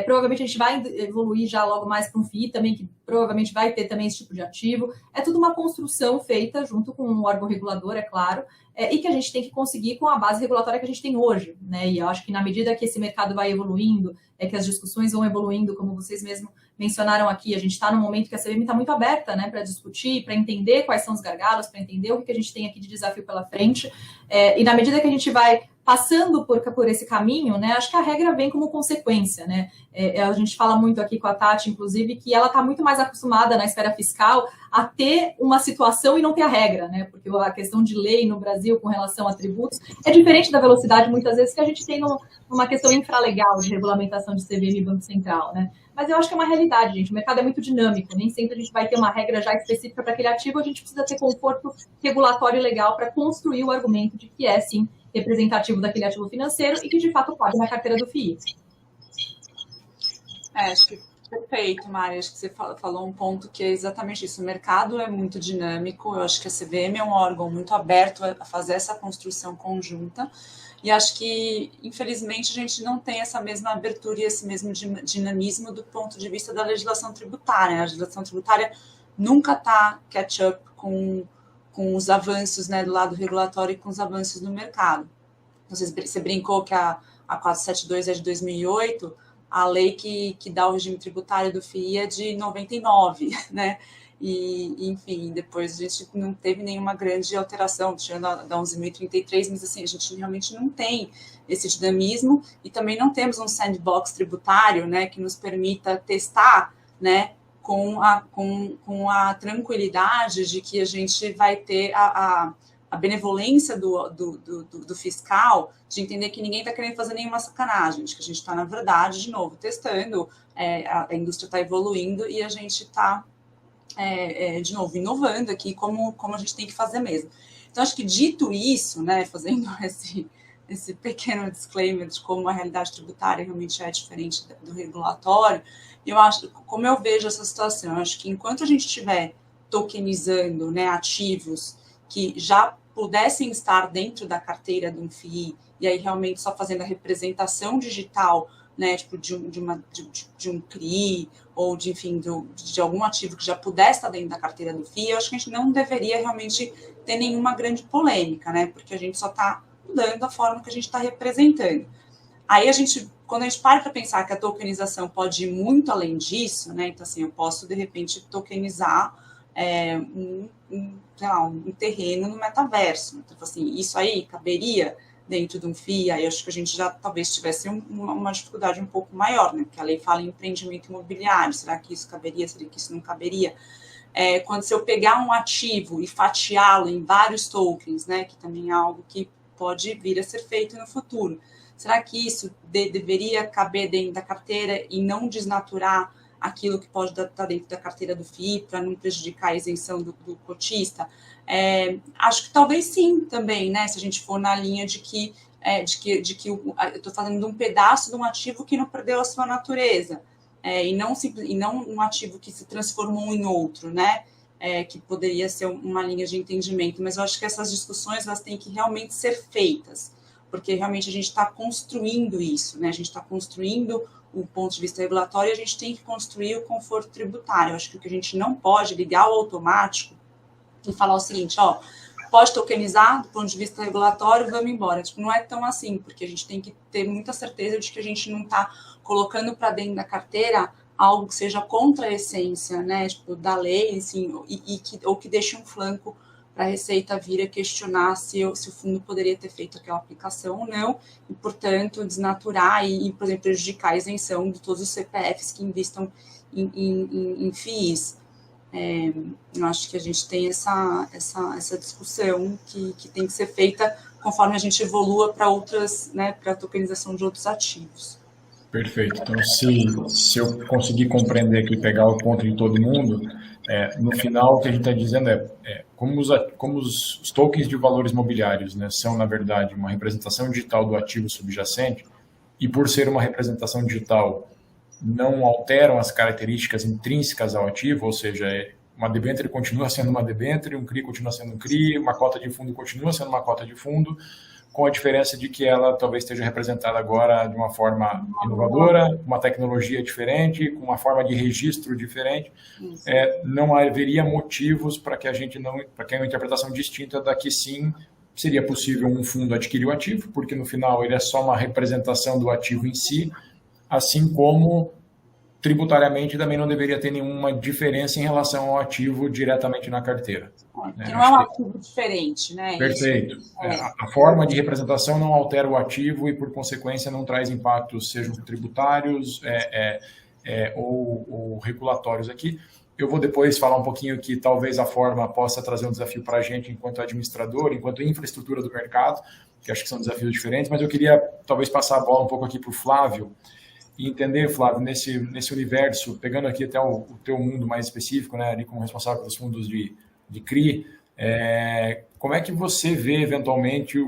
Speaker 6: Provavelmente a gente vai evoluir já logo mais para um FII também, que provavelmente vai ter também esse tipo de ativo. É tudo uma construção feita junto com um órgão regulador, é claro, e que a gente tem que conseguir com a base regulatória que a gente tem hoje, né? E eu acho que na medida que esse mercado vai evoluindo, que as discussões vão evoluindo, como vocês mesmos mencionaram aqui, a gente está num momento que a CVM está muito aberta, né, para discutir, para entender quais são os gargalos, para entender o que a gente tem aqui de desafio pela frente. E na medida que a gente vai passando por esse caminho, né, acho que a regra vem como consequência, né? A gente fala muito aqui com a Tati, inclusive, que ela está muito mais acostumada na esfera fiscal a ter uma situação e não ter a regra, né? Porque a questão de lei no Brasil com relação a tributos é diferente da velocidade, muitas vezes, que a gente tem numa questão infralegal de regulamentação de CVM e Banco Central, né? Mas eu acho que é uma realidade, gente. O mercado é muito dinâmico, nem sempre a gente vai ter uma regra já específica para aquele ativo, a gente precisa ter conforto regulatório e legal para construir o argumento de que é, sim, representativo daquele ativo financeiro e que, de fato, pode na carteira do FII.
Speaker 8: Acho que
Speaker 6: Perfeito, Mari. Acho que você falou um ponto que é exatamente isso. O mercado é muito dinâmico. Eu acho que a CVM é um órgão muito aberto a fazer essa construção conjunta. E acho que, infelizmente, a gente não tem essa mesma abertura e esse mesmo dinamismo do ponto de vista da legislação tributária. A legislação tributária nunca está catch-up com os avanços, né, do lado regulatório e com os avanços no mercado. Então, você brincou que a 472 é de 2008, a lei que dá o regime tributário do FII é de 99, né? E, enfim, depois a gente não teve nenhuma grande alteração, tirando a da 11.033, mas assim, a gente realmente não tem esse dinamismo e também não temos um sandbox tributário, né, que nos permita testar, né, com a tranquilidade de que a gente vai ter a benevolência do fiscal, de entender que ninguém está querendo fazer nenhuma sacanagem, de que a gente está, na verdade, de novo, testando, a indústria está evoluindo e a gente está, de novo, inovando aqui como a gente tem que fazer mesmo. Então, acho que dito isso, né, fazendo esse pequeno disclaimer de como a realidade tributária realmente é diferente do regulatório, eu acho, como eu vejo essa situação, eu acho que enquanto a gente estiver tokenizando, né, ativos que já pudessem estar dentro da carteira de um FII, e aí realmente só fazendo a representação digital, né, tipo de um CRI, ou de, enfim, de algum ativo que já pudesse estar dentro da carteira do FII, eu acho que a gente não deveria realmente ter nenhuma grande polêmica, né, porque a gente só está mudando a forma que a gente está representando. Aí quando a gente para pensar que a tokenização pode ir muito além disso, né, então assim, eu posso de repente tokenizar um terreno no metaverso. Então, assim, isso aí caberia dentro de um FII, aí acho que a gente já talvez tivesse uma dificuldade um pouco maior, né? Porque a lei fala em empreendimento imobiliário, será que isso caberia, será que isso não caberia? Quando se eu pegar um ativo e fatiá-lo em vários tokens, né, que também é algo que pode vir a ser feito no futuro, será que isso deveria caber dentro da carteira e não desnaturar aquilo que pode estar dentro da carteira do FII para não prejudicar a isenção do cotista? Acho que talvez sim também, né? Se a gente for na linha de que eu estou falando de um pedaço de um ativo que não perdeu a sua natureza, e não um ativo que se transformou em outro, né? Que poderia ser uma linha de entendimento. Mas eu acho que essas discussões elas têm que realmente ser feitas, porque realmente a gente está construindo isso, né? A gente está construindo o ponto de vista regulatório, a gente tem que construir o conforto tributário. Eu acho que o que a gente não pode ligar o automático e falar o seguinte, pode tokenizar do ponto de vista regulatório, vamos embora. Tipo, não é tão assim, porque a gente tem que ter muita certeza de que a gente não está colocando para dentro da carteira algo que seja contra a essência, né, tipo, da lei, assim, ou que deixe um flanco para a Receita vir a questionar se o fundo poderia ter feito aquela aplicação ou não, e, portanto, desnaturar e, por exemplo, prejudicar a isenção de todos os CPFs que investam em FIIs. Eu acho que a gente tem essa discussão que tem que ser feita conforme a gente evolua para outras, né, para a tokenização de outros ativos.
Speaker 4: Perfeito. Então, se eu conseguir compreender aqui, pegar o ponto de todo mundo, no final o que a gente está dizendo como os tokens de valores mobiliários, né, são, na verdade, uma representação digital do ativo subjacente, e por ser uma representação digital, não alteram as características intrínsecas ao ativo, ou seja, uma debênture continua sendo uma debênture, um CRI continua sendo um CRI, uma cota de fundo continua sendo uma cota de fundo, com a diferença de que ela talvez esteja representada agora de uma forma inovadora, uma tecnologia diferente, com uma forma de registro diferente. Não haveria motivos para que uma interpretação distinta da que sim seria possível um fundo adquirir o ativo, porque no final ele é só uma representação do ativo em si, assim como tributariamente também não deveria ter nenhuma diferença em relação ao ativo diretamente na carteira.
Speaker 6: Que não é um ativo diferente, né?
Speaker 4: Perfeito. A forma de representação não altera o ativo e, por consequência, não traz impactos, sejam tributários ou regulatórios aqui. Eu vou depois falar um pouquinho que talvez a forma possa trazer um desafio para a gente enquanto administrador, enquanto infraestrutura do mercado, que acho que são desafios diferentes, mas eu queria talvez passar a bola um pouco aqui para o Flávio, e entender, Flávio, nesse universo, pegando aqui até o teu mundo mais específico, né, ali como responsável pelos fundos de CRI, como é que você vê, eventualmente,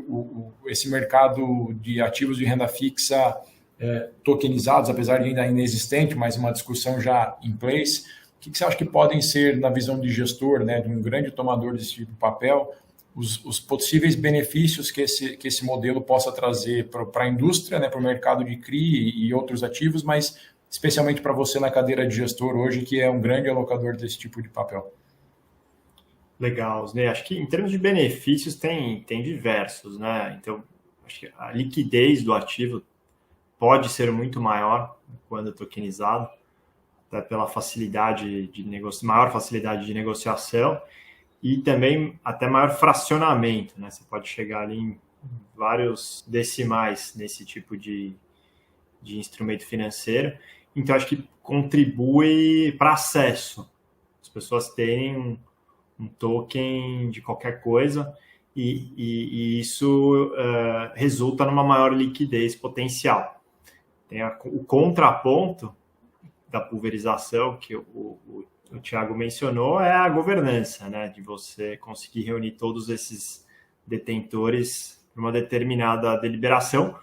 Speaker 4: esse mercado de ativos de renda fixa tokenizados, apesar de ainda inexistente, mas uma discussão já em place. O que você acha que podem ser, na visão de gestor, né, de um grande tomador desse tipo de papel, os possíveis benefícios que esse modelo possa trazer para a indústria, né, para o mercado de CRI e outros ativos, mas especialmente para você na cadeira de gestor hoje, que é um grande alocador desse tipo de papel?
Speaker 5: Legal, né? Acho que em termos de benefícios tem diversos, né? Então, acho que a liquidez do ativo pode ser muito maior quando tokenizado, até pela facilidade de maior facilidade de negociação e também até maior fracionamento, né? Você pode chegar ali em vários decimais nesse tipo de instrumento financeiro. Então, acho que contribui para acesso. As pessoas terem um token de qualquer coisa e isso resulta numa maior liquidez potencial. Tem o contraponto da pulverização que o Thiago mencionou é a governança, né? De você conseguir reunir todos esses detentores numa determinada deliberação,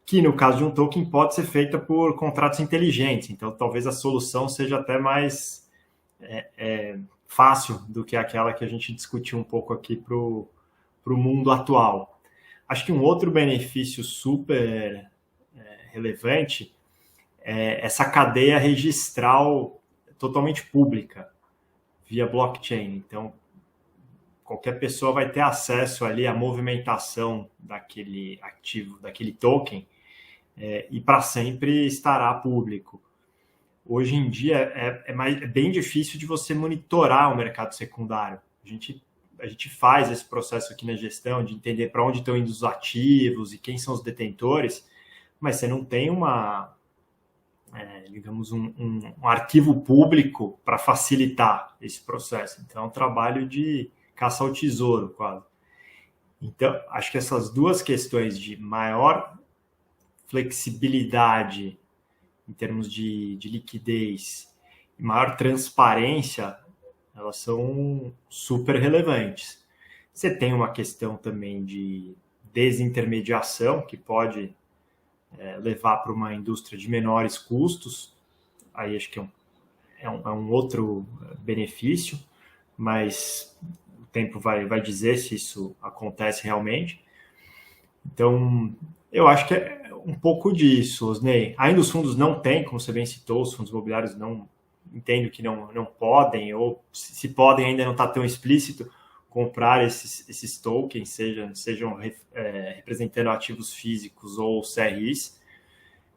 Speaker 5: que no caso de um token pode ser feita por contratos inteligentes. Então, talvez a solução seja até mais fácil do que aquela que a gente discutiu um pouco aqui para o mundo atual. Acho que um outro benefício super relevante é essa cadeia registral totalmente pública, via blockchain. Então, qualquer pessoa vai ter acesso ali à movimentação daquele ativo, daquele token, e para sempre estará público. Hoje em dia é bem difícil de você monitorar o mercado secundário. A gente faz esse processo aqui na gestão de entender para onde estão indo os ativos e quem são os detentores, mas você não tem digamos, um arquivo público para facilitar esse processo. Então, é um trabalho de caça ao tesouro, quase. Então, acho que essas duas questões de maior flexibilidade em termos de liquidez e maior transparência, elas são super relevantes. Você tem uma questão também de desintermediação, que pode levar para uma indústria de menores custos. Aí acho que é um outro benefício, mas o tempo vai dizer se isso acontece realmente. Então, eu acho que é um pouco disso, Osnei. Ainda os fundos não têm, como você bem citou, os fundos imobiliários não entendo que não podem, ou se podem ainda não está tão explícito, comprar esses tokens, sejam representando ativos físicos ou CRIs,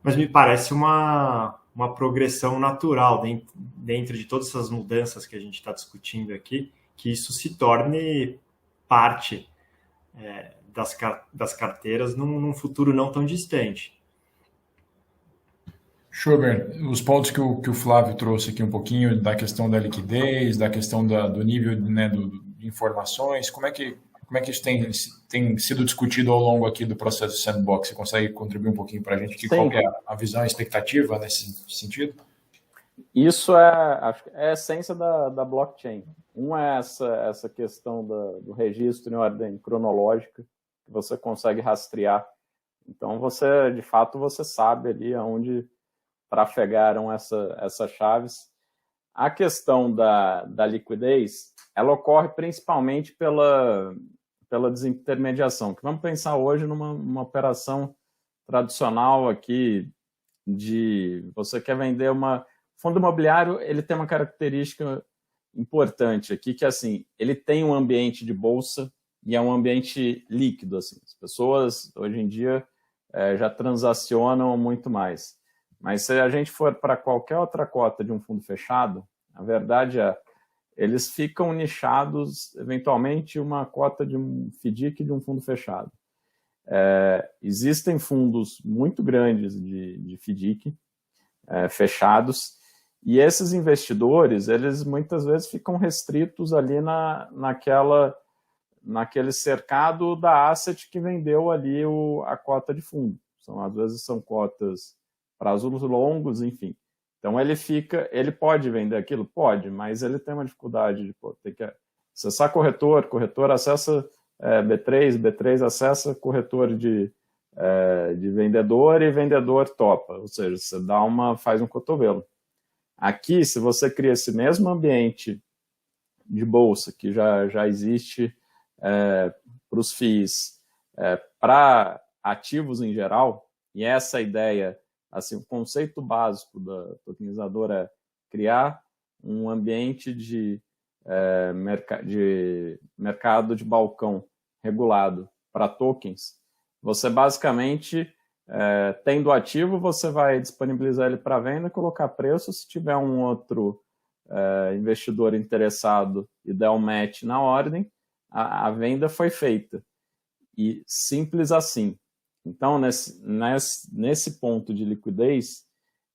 Speaker 5: mas me parece uma progressão natural dentro de todas essas mudanças que a gente está discutindo aqui, que isso se torne parte das carteiras num futuro não tão distante.
Speaker 4: Schober, os pontos que o Flávio trouxe aqui um pouquinho, da questão da liquidez, da questão do nível, né, de informações, como é que isso tem sido discutido ao longo aqui do processo de sandbox? Você consegue contribuir um pouquinho para a gente? Qual que é a visão e a expectativa nesse sentido?
Speaker 7: Isso acho que é a essência da blockchain. É essa questão do registro em ordem cronológica, que você consegue rastrear. Então, de fato, você sabe ali aonde trafegaram essas chaves. A questão da liquidez, ela ocorre principalmente pela desintermediação, que vamos pensar hoje numa operação tradicional aqui de você quer vender fundo imobiliário, ele tem uma característica importante aqui, que assim, ele tem um ambiente de bolsa e é um ambiente líquido. Assim. As pessoas, hoje em dia, já transacionam muito mais. Mas se a gente for para qualquer outra cota de um fundo fechado, a verdade eles ficam nichados, eventualmente, uma cota de um FDIC de um fundo fechado. Existem fundos muito grandes de FDIC fechados, e esses investidores, eles muitas vezes ficam restritos ali naquele cercado da asset que vendeu ali a cota de fundo. Às vezes são cotas prazos longos, enfim. Então ele pode vender aquilo? Pode, mas ele tem uma dificuldade de ter que acessar corretor acessa B3 acessa corretor de de vendedor e vendedor topa, ou seja, você faz um cotovelo. Aqui, se você cria esse mesmo ambiente de bolsa que já existe para os FIIs, para ativos em geral, e essa ideia, assim, o conceito básico da tokenizadora é criar um ambiente de mercado de balcão regulado para tokens. Você basicamente, tendo ativo, você vai disponibilizar ele para venda e colocar preço. Se tiver um outro investidor interessado e der um match na ordem, a venda foi feita. E simples assim. Então, nesse ponto de liquidez,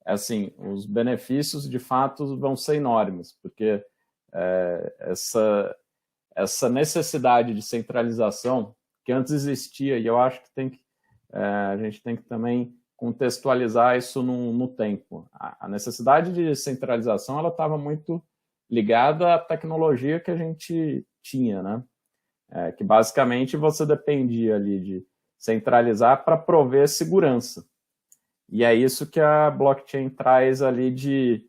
Speaker 7: assim, os benefícios de fato vão ser enormes, porque essa necessidade de centralização que antes existia, e eu acho que a gente tem que também contextualizar isso no tempo. A necessidade de centralização ela estava muito ligada à tecnologia que a gente tinha, né? Que basicamente você dependia ali de centralizar para prover segurança. E é isso que a blockchain traz ali de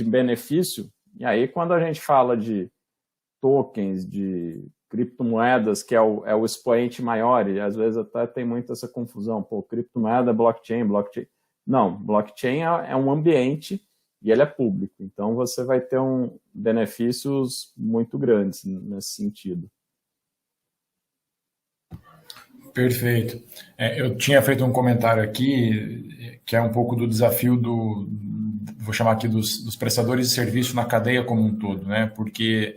Speaker 7: benefício. E aí, quando a gente fala de tokens, de criptomoedas, que é o expoente maior, e às vezes até tem muito essa confusão, criptomoeda, blockchain. Não, blockchain é um ambiente e ele é público, então você vai ter benefícios muito grandes nesse sentido.
Speaker 4: Perfeito. Eu tinha feito um comentário aqui, que é um pouco do desafio vou chamar aqui dos prestadores de serviço na cadeia como um todo, né? Porque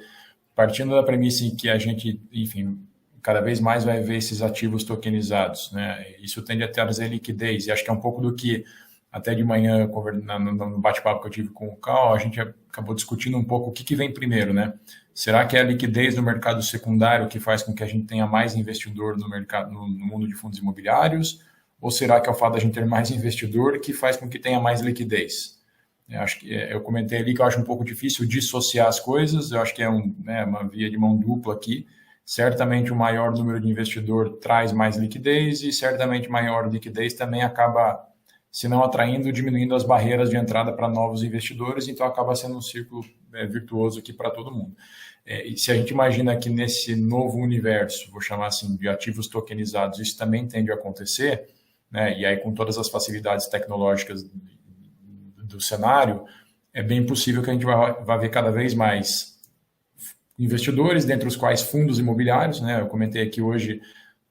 Speaker 4: partindo da premissa em que a gente, enfim, cada vez mais vai ver esses ativos tokenizados, né? Isso tende a trazer liquidez, e acho que é um pouco do que até de manhã, no bate-papo que eu tive com o Cal, a gente acabou discutindo um pouco o que vem primeiro, né? Será que é a liquidez no mercado secundário que faz com que a gente tenha mais investidor no mercado, no mundo de fundos imobiliários? Ou será que é o fato de a gente ter mais investidor que faz com que tenha mais liquidez? Eu acho que eu comentei ali que eu acho um pouco difícil dissociar as coisas. Eu acho que é uma via de mão dupla aqui. Certamente o maior número de investidor traz mais liquidez e certamente maior liquidez também acaba, se não atraindo, diminuindo as barreiras de entrada para novos investidores, então acaba sendo um círculo virtuoso aqui para todo mundo. E se a gente imagina que nesse novo universo, vou chamar assim, de ativos tokenizados, isso também tende a acontecer, né? E aí com todas as facilidades tecnológicas do cenário, é bem possível que a gente vá ver cada vez mais investidores, dentre os quais fundos imobiliários, né? Eu comentei aqui hoje,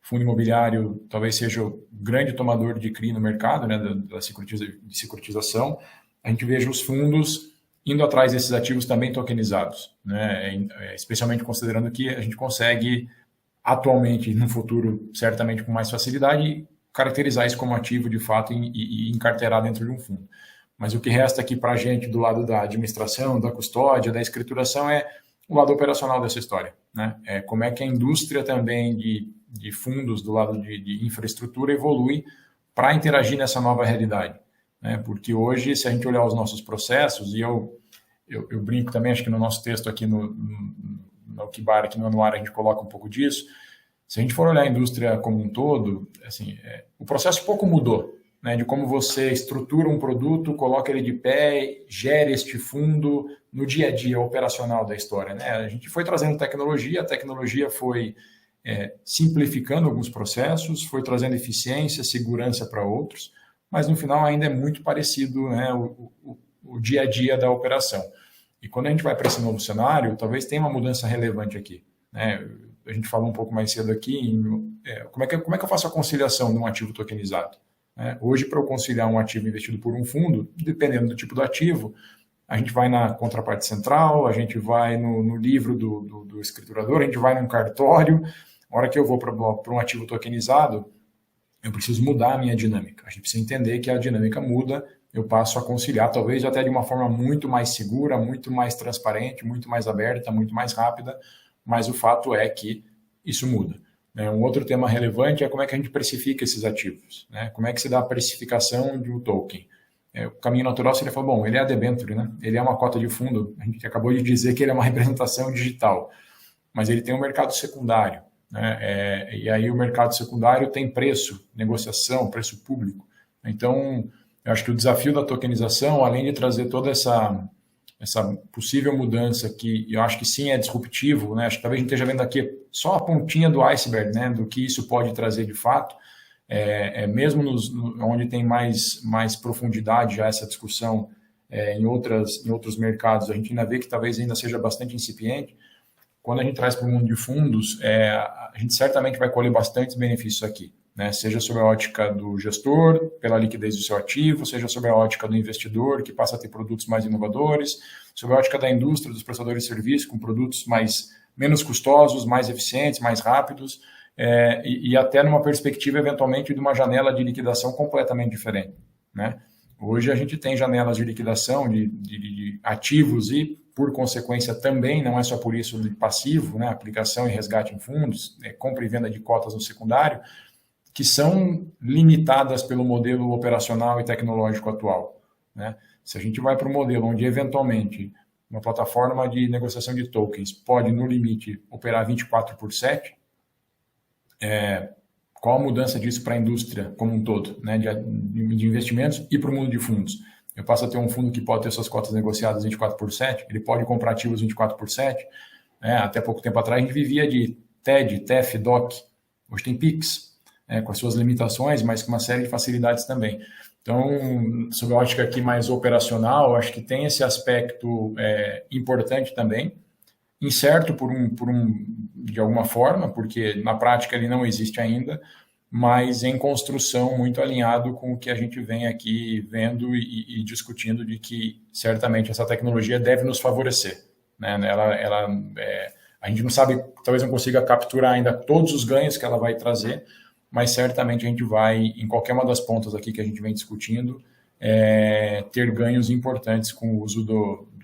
Speaker 4: fundo imobiliário talvez seja o grande tomador de CRI no mercado, né, da securitização. A gente veja os fundos indo atrás desses ativos também tokenizados, né, especialmente considerando que a gente consegue atualmente, no futuro, certamente com mais facilidade, caracterizar isso como ativo de fato e encarteirar dentro de um fundo. Mas o que resta aqui para a gente do lado da administração, da custódia, da escrituração é o lado operacional dessa história, né? Como é que a indústria também de fundos do lado de infraestrutura evolui para interagir nessa nova realidade, né? Porque hoje, se a gente olhar os nossos processos, e eu brinco também, acho que no nosso texto aqui no Kibar, aqui no Anuário, a gente coloca um pouco disso. Se a gente for olhar a indústria como um todo, assim, o processo pouco mudou, né, de como você estrutura um produto, coloca ele de pé, gera este fundo no dia a dia operacional da história, né? A gente foi trazendo tecnologia, a tecnologia foi simplificando alguns processos, foi trazendo eficiência, segurança para outros, mas no final ainda é muito parecido, né, o dia a dia da operação. E quando a gente vai para esse novo cenário, talvez tenha uma mudança relevante aqui, né? A gente falou um pouco mais cedo aqui, como é que eu faço a conciliação de um ativo tokenizado? Hoje, para eu conciliar um ativo investido por um fundo, dependendo do tipo do ativo, a gente vai na contraparte central, a gente vai no livro do escriturador, a gente vai num cartório. A hora que eu vou para um ativo tokenizado, eu preciso mudar a minha dinâmica. A gente precisa entender que a dinâmica muda, eu passo a conciliar, talvez até de uma forma muito mais segura, muito mais transparente, muito mais aberta, muito mais rápida, mas o fato é que isso muda. Um outro tema relevante é como é que a gente precifica esses ativos, né? Como é que se dá a precificação de um token. O caminho natural seria falar, bom, ele é a debênture, né? Ele é uma cota de fundo, a gente acabou de dizer que ele é uma representação digital, mas ele tem um mercado secundário, né? E aí o mercado secundário tem preço, negociação, preço público. Então, eu acho que o desafio da tokenização, além de trazer toda essa possível mudança que eu acho que sim é disruptivo, né? Acho que talvez a gente esteja vendo aqui só a pontinha do iceberg, né? Do que isso pode trazer de fato. Mesmo onde tem mais profundidade já essa discussão em outros mercados, a gente ainda vê que talvez ainda seja bastante incipiente. Quando a gente traz para o mundo de fundos, a gente certamente vai colher bastantes benefícios aqui, né? Seja sob a ótica do gestor, pela liquidez do seu ativo, seja sob a ótica do investidor, que passa a ter produtos mais inovadores, sob a ótica da indústria, dos prestadores de serviço, com produtos menos custosos, mais eficientes, mais rápidos, e até numa perspectiva, eventualmente, de uma janela de liquidação completamente diferente, né? Hoje a gente tem janelas de liquidação de ativos e, por consequência, também, não é só por isso, de passivo, né? Aplicação e resgate em fundos, compra e venda de cotas no secundário, que são limitadas pelo modelo operacional e tecnológico atual, né? Se a gente vai para um modelo onde, eventualmente, uma plataforma de negociação de tokens pode, no limite, operar 24/7, qual a mudança disso para a indústria como um todo, né, de investimentos e para o mundo de fundos? Eu passo a ter um fundo que pode ter suas cotas negociadas 24/7, ele pode comprar ativos 24/7. Até pouco tempo atrás a gente vivia de TED, TEF, DOC. Hoje tem PIX, com as suas limitações, mas com uma série de facilidades também. Então, sob a ótica aqui mais operacional, acho que tem esse aspecto importante também, incerto de alguma forma, porque na prática ele não existe ainda, mas em construção muito alinhado com o que a gente vem aqui vendo e discutindo, de que certamente essa tecnologia deve nos favorecer, né? A gente não sabe, talvez não consiga capturar ainda todos os ganhos que ela vai trazer, mas certamente a gente vai, em qualquer uma das pontas aqui que a gente vem discutindo, ter ganhos importantes com o uso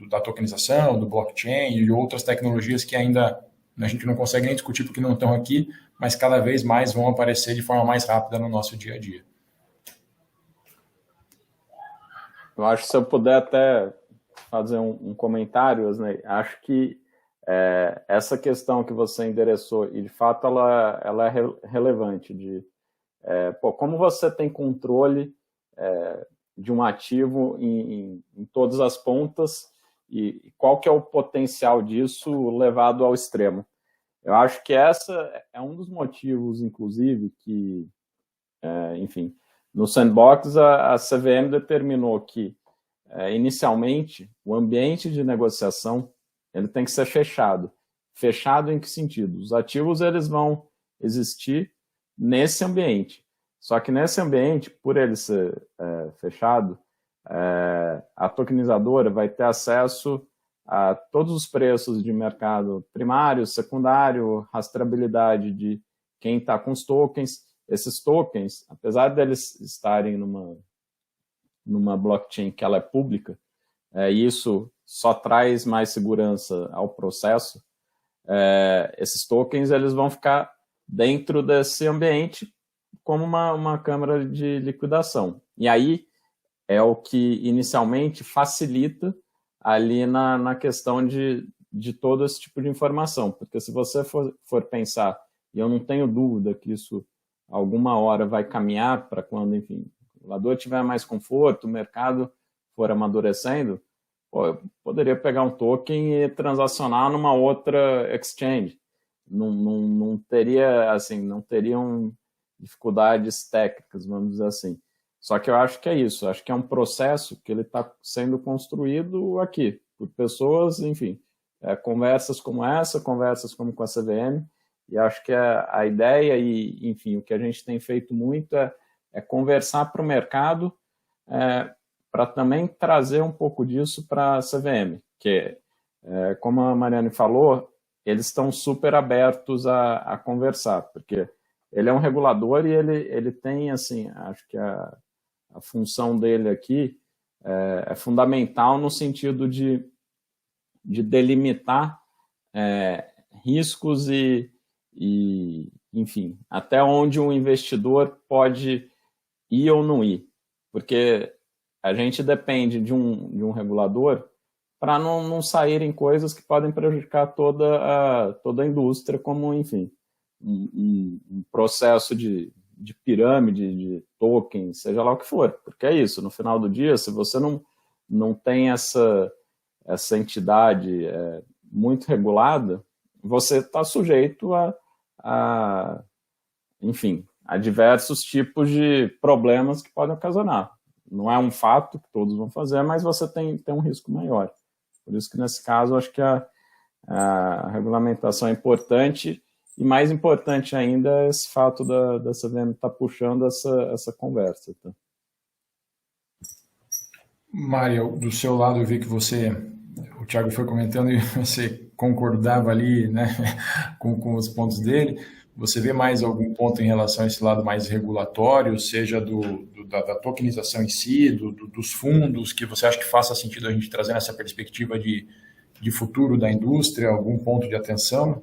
Speaker 4: da tokenização, do blockchain e outras tecnologias que ainda a gente não consegue nem discutir porque não estão aqui, mas cada vez mais vão aparecer de forma mais rápida no nosso dia a dia.
Speaker 7: Eu acho que se eu puder até fazer um comentário, né? Acho que essa questão que você endereçou, e de fato ela é relevante, como você tem controle de um ativo em todas as pontas, e qual que é o potencial disso levado ao extremo. Eu acho que essa é um dos motivos, inclusive, que, enfim, no Sandbox a CVM determinou que, inicialmente, o ambiente de negociação ele tem que ser fechado. Fechado em que sentido? Os ativos eles vão existir nesse ambiente. Só que nesse ambiente, por ele ser fechado, a tokenizadora vai ter acesso a todos os preços de mercado primário, secundário, rastreabilidade de quem está com os tokens. Esses tokens, apesar deles estarem numa blockchain que ela é pública, isso só traz mais segurança ao processo. Esses tokens eles vão ficar dentro desse ambiente como uma câmara de liquidação. E aí é o que inicialmente facilita ali na questão de todo esse tipo de informação. Porque se você for pensar, e eu não tenho dúvida que isso alguma hora vai caminhar para quando, enfim, o regulador tiver mais conforto, o mercado for amadurecendo, eu poderia pegar um token e transacionar numa outra exchange. Não teriam dificuldades técnicas, vamos dizer assim. Só que eu acho que é isso, acho que é um processo que ele está sendo construído aqui, por pessoas, enfim, conversas como essa, conversas como com a CVM, e acho que a ideia e, enfim, o que a gente tem feito muito é conversar para o mercado, para também trazer um pouco disso para a CVM, que, como a Mariane falou, eles estão super abertos a conversar, porque ele é um regulador e ele tem, assim, acho que a função dele aqui é fundamental no sentido de delimitar riscos e, enfim, até onde um investidor pode ir ou não ir. Porque a gente depende de um regulador para não saírem coisas que podem prejudicar toda a indústria, como, enfim, um processo de pirâmide, de token, seja lá o que for, porque é isso, no final do dia, se você não tem essa entidade muito regulada, você está sujeito enfim, a diversos tipos de problemas que podem ocasionar. Não é um fato que todos vão fazer, mas você tem um risco maior. Por isso que, nesse caso, acho que a regulamentação é importante, e mais importante ainda é esse fato da CVM estar puxando essa conversa. Tá?
Speaker 4: Mário, do seu lado eu vi que o Thiago foi comentando e você concordava ali, né, com os pontos dele. Você vê mais algum ponto em relação a esse lado mais regulatório, seja da tokenização em si, dos fundos, que você acha que faça sentido a gente trazer nessa perspectiva de futuro da indústria, algum ponto de atenção?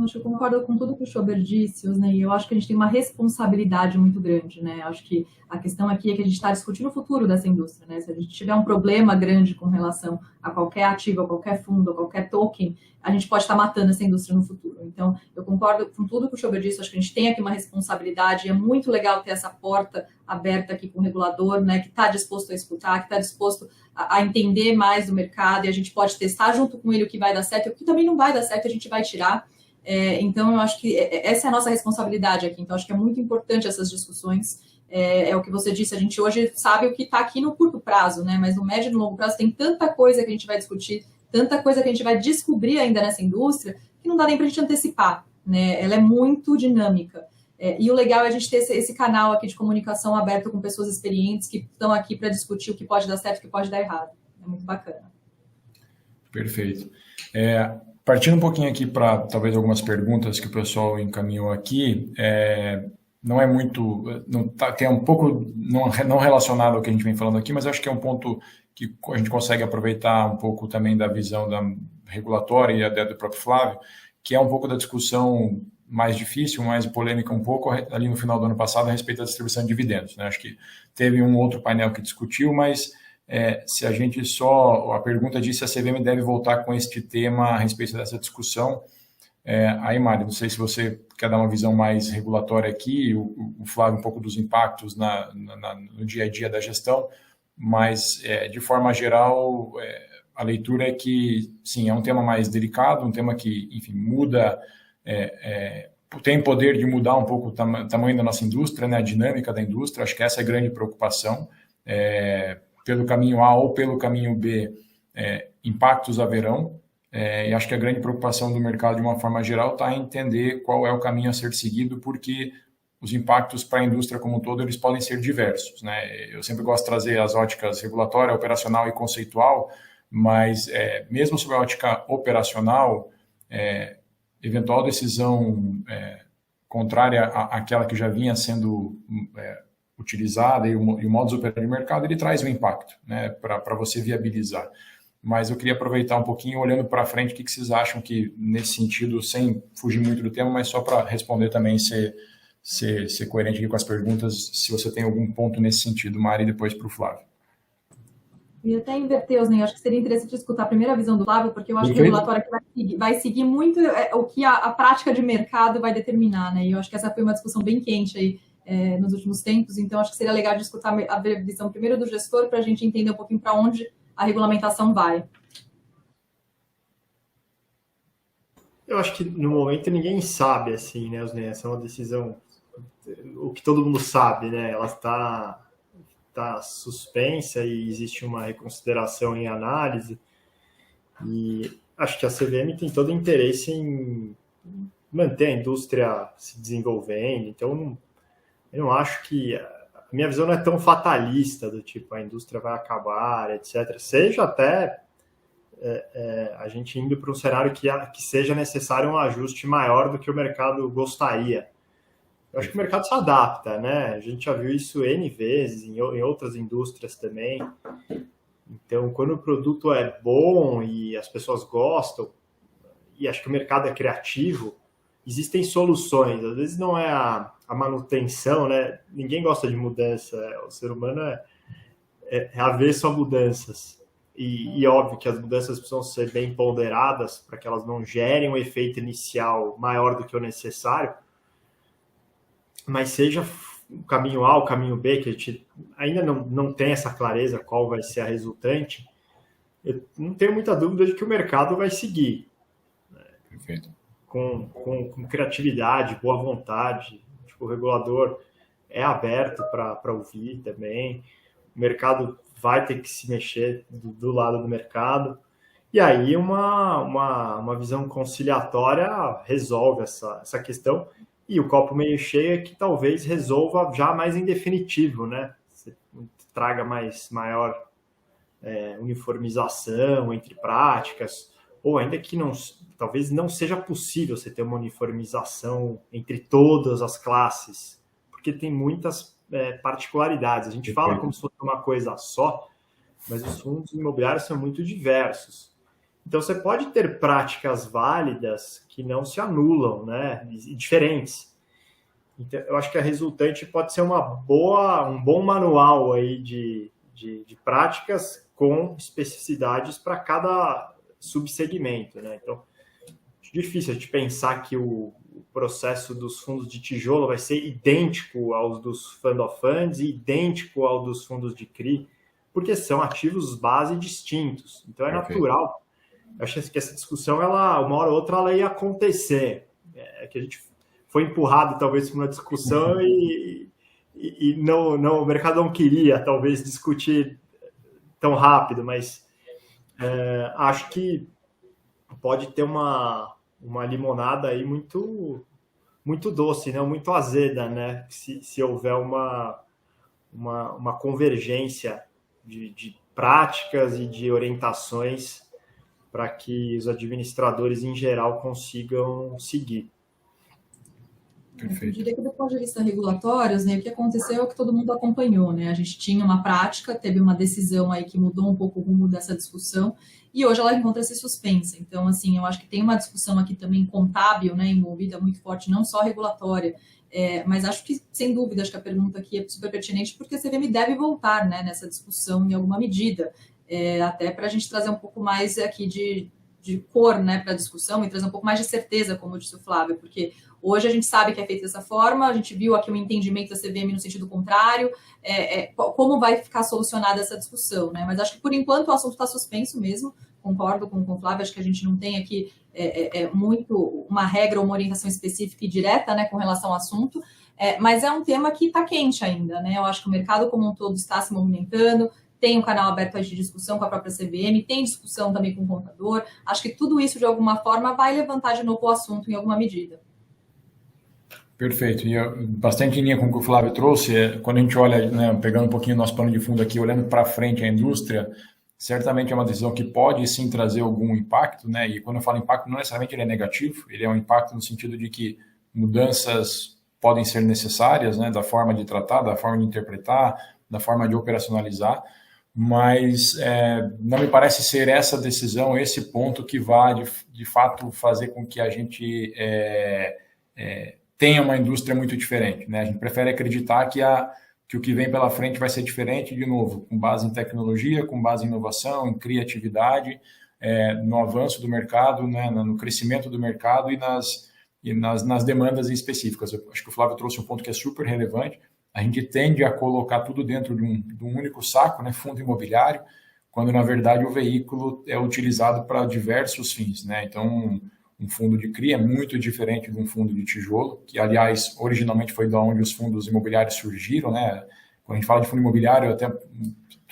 Speaker 6: Acho que eu concordo com tudo que o Schober disse, Osnei. Eu acho que a gente tem uma responsabilidade muito grande, né? Acho que a questão aqui é que a gente está discutindo o futuro dessa indústria, né? Se a gente tiver um problema grande com relação a qualquer ativo, a qualquer fundo, a qualquer token, a gente pode estar matando essa indústria no futuro. Então, eu concordo com tudo que o Schober disse. Acho que a gente tem aqui uma responsabilidade. É muito legal ter essa porta aberta aqui com o regulador, né? Que está disposto a escutar, que está disposto a entender mais do mercado, e a gente pode testar junto com ele o que vai dar certo e o que também não vai dar certo, a gente vai tirar. Então, eu acho que essa é a nossa responsabilidade aqui. Então, acho que é muito importante essas discussões. É o que você disse, a gente hoje sabe o que está aqui no curto prazo, né? Mas no médio e no longo prazo tem tanta coisa que a gente vai discutir, tanta coisa que a gente vai descobrir ainda nessa indústria, que não dá nem para a gente antecipar, né? Ela é muito dinâmica. E o legal é a gente ter esse canal aqui de comunicação aberto com pessoas experientes que estão aqui para discutir o que pode dar certo e o que pode dar errado. É muito bacana. Perfeito.
Speaker 4: Partindo um pouquinho aqui para talvez algumas perguntas que o pessoal encaminhou aqui, não é muito, tem um pouco não relacionado ao que a gente vem falando aqui, mas acho que é um ponto que a gente consegue aproveitar um pouco também da visão da regulatória e até do próprio Flávio, que é um pouco da discussão mais difícil, mais polêmica um pouco ali no final do ano passado a respeito da distribuição de dividendos, né? Acho que teve um outro painel que discutiu, mas se a gente a pergunta diz se a CVM deve voltar com este tema a respeito dessa discussão. Aí, Mário, não sei se você quer dar uma visão mais regulatória aqui, o Flávio um pouco dos impactos no dia a dia da gestão, mas, de forma geral, a leitura é que, sim, é um tema mais delicado, um tema que, enfim, muda, tem poder de mudar um pouco o tamanho da nossa indústria, né, a dinâmica da indústria. Acho que essa é a grande preocupação. Pelo caminho A ou pelo caminho B, impactos haverão, e acho que a grande preocupação do mercado, de uma forma geral, está em entender qual é o caminho a ser seguido, porque os impactos para a indústria como um todo eles podem ser diversos, né? Eu sempre gosto de trazer as óticas regulatória, operacional e conceitual, mas mesmo sob a ótica operacional, eventual decisão contrária àquela que já vinha sendo utilizada e o modus operandi do mercado, ele traz um impacto, né, para você viabilizar. Mas eu queria aproveitar um pouquinho, olhando para frente, o que vocês acham que, nesse sentido, sem fugir muito do tema, mas só para responder também, ser coerente aqui com as perguntas, se você tem algum ponto nesse sentido, Mari, e depois para o Flávio.
Speaker 6: E até inverter, Osnei, acho que seria interessante escutar a primeira visão do Flávio, porque eu acho que o regulatório vai seguir muito o que a prática de mercado vai determinar, né? E eu acho que essa foi uma discussão bem quente aí nos últimos tempos, então acho que seria legal de escutar a visão primeiro do gestor para a gente entender um pouquinho para onde a regulamentação vai.
Speaker 5: Eu acho que no momento ninguém sabe, assim, né, Osnei? Essa é uma decisão, o que todo mundo sabe, né? Ela está suspensa e existe uma reconsideração em análise, e acho que a CVM tem todo o interesse em manter a indústria se desenvolvendo, então eu não acho que... A minha visão não é tão fatalista, do tipo, a indústria vai acabar, etc. Seja até a gente indo para um cenário que seja necessário um ajuste maior do que o mercado gostaria. Eu acho que o mercado se adapta, né? A gente já viu isso N vezes em outras indústrias também. Então, quando o produto é bom e as pessoas gostam, e acho que o mercado é criativo, existem soluções. Às vezes não é a manutenção, né? Ninguém gosta de mudança. O ser humano é avesso a mudanças. e óbvio que as mudanças precisam ser bem ponderadas para que elas não gerem um efeito inicial maior do que o necessário, mas seja o caminho A, o caminho B, que a gente ainda não tem essa clareza qual vai ser a resultante, eu não tenho muita dúvida de que o mercado vai seguir.
Speaker 4: Perfeito.
Speaker 5: Com criatividade, boa vontade. Tipo, o regulador é aberto para ouvir também. O mercado vai ter que se mexer do lado do mercado. E aí uma visão conciliatória resolve essa questão. E o copo meio cheio é que talvez resolva já mais em definitivo, né? Você traga maior uniformização entre práticas, ou ainda que talvez não seja possível você ter uma uniformização entre todas as classes, porque tem muitas particularidades. A gente fala como se fosse uma coisa só, mas os fundos imobiliários são muito diversos. Então, você pode ter práticas válidas que não se anulam, né? E diferentes. Então, eu acho que a resultante pode ser um bom manual aí de práticas com especificidades para cada subsegmento, né? Então, é difícil a gente pensar que o processo dos fundos de tijolo vai ser idêntico aos dos fund of funds e idêntico ao dos fundos de CRI, porque são ativos base distintos. Então, é natural. Eu acho que essa discussão, uma hora ou outra, ela ia acontecer. Que a gente foi empurrado, talvez, para uma discussão e não, o mercado não queria, talvez, discutir tão rápido, mas acho que pode ter uma limonada aí muito, muito doce, né? Muito azeda, né? Se houver uma convergência de práticas e de orientações para que os administradores, em geral, consigam seguir.
Speaker 6: Perfeito. Eu diria que do ponto de vista regulatório, né, o que aconteceu é o que todo mundo acompanhou, né? A gente tinha uma prática, teve uma decisão aí que mudou um pouco o rumo dessa discussão e hoje ela encontra-se suspensa. Então, assim, eu acho que tem uma discussão aqui também contábil, né, envolvida muito forte, não só regulatória, mas acho que, sem dúvida, acho que a pergunta aqui é super pertinente porque a CVM deve voltar, né, nessa discussão em alguma medida, até para a gente trazer um pouco mais aqui de cor, né, para a discussão e trazer um pouco mais de certeza, como disse o Flávio, porque hoje a gente sabe que é feito dessa forma, a gente viu aqui um entendimento da CVM no sentido contrário, como vai ficar solucionada essa discussão, né? Mas acho que por enquanto o assunto está suspenso mesmo, concordo com o Flávio, acho que a gente não tem aqui muito uma regra ou uma orientação específica e direta, né, com relação ao assunto, mas é um tema que está quente ainda, né? Eu acho que o mercado como um todo está se movimentando, tem um canal aberto aí de discussão com a própria CVM, tem discussão também com o contador, acho que tudo isso de alguma forma vai levantar de novo o assunto em alguma medida.
Speaker 4: Perfeito. E bastante em linha com o que o Flávio trouxe, quando a gente olha, né, pegando um pouquinho o nosso plano de fundo aqui, olhando para frente a indústria, certamente é uma decisão que pode sim trazer algum impacto, né? E quando eu falo impacto, não necessariamente ele é negativo, ele é um impacto no sentido de que mudanças podem ser necessárias, né, da forma de tratar, da forma de interpretar, da forma de operacionalizar, mas não me parece ser essa decisão, esse ponto que vai, de fato, fazer com que a gente tenha uma indústria muito diferente, né? A gente prefere acreditar que o que vem pela frente vai ser diferente, de novo, com base em tecnologia, com base em inovação, em criatividade, no avanço do mercado, né, no crescimento do mercado e nas demandas específicas. Eu acho que o Flávio trouxe um ponto que é super relevante. A gente tende a colocar tudo dentro de um único saco, né, fundo imobiliário, quando, na verdade, o veículo é utilizado para diversos fins, né? Então, um fundo de CRI é muito diferente de um fundo de tijolo, que, aliás, originalmente foi de onde os fundos imobiliários surgiram, né? Quando a gente fala de fundo imobiliário, até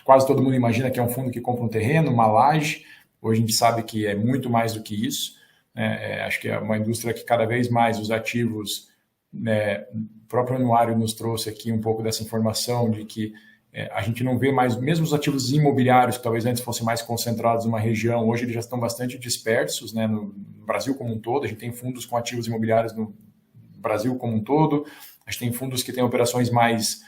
Speaker 4: quase todo mundo imagina que é um fundo que compra um terreno, uma laje. Hoje a gente sabe que é muito mais do que isso, né? Acho que é uma indústria que cada vez mais os ativos, né, o próprio anuário nos trouxe aqui um pouco dessa informação de que a gente não vê mais, mesmo os ativos imobiliários, que talvez antes fossem mais concentrados numa região, hoje eles já estão bastante dispersos, né, no Brasil como um todo. A gente tem fundos com ativos imobiliários no Brasil como um todo, a gente tem fundos que têm operações mais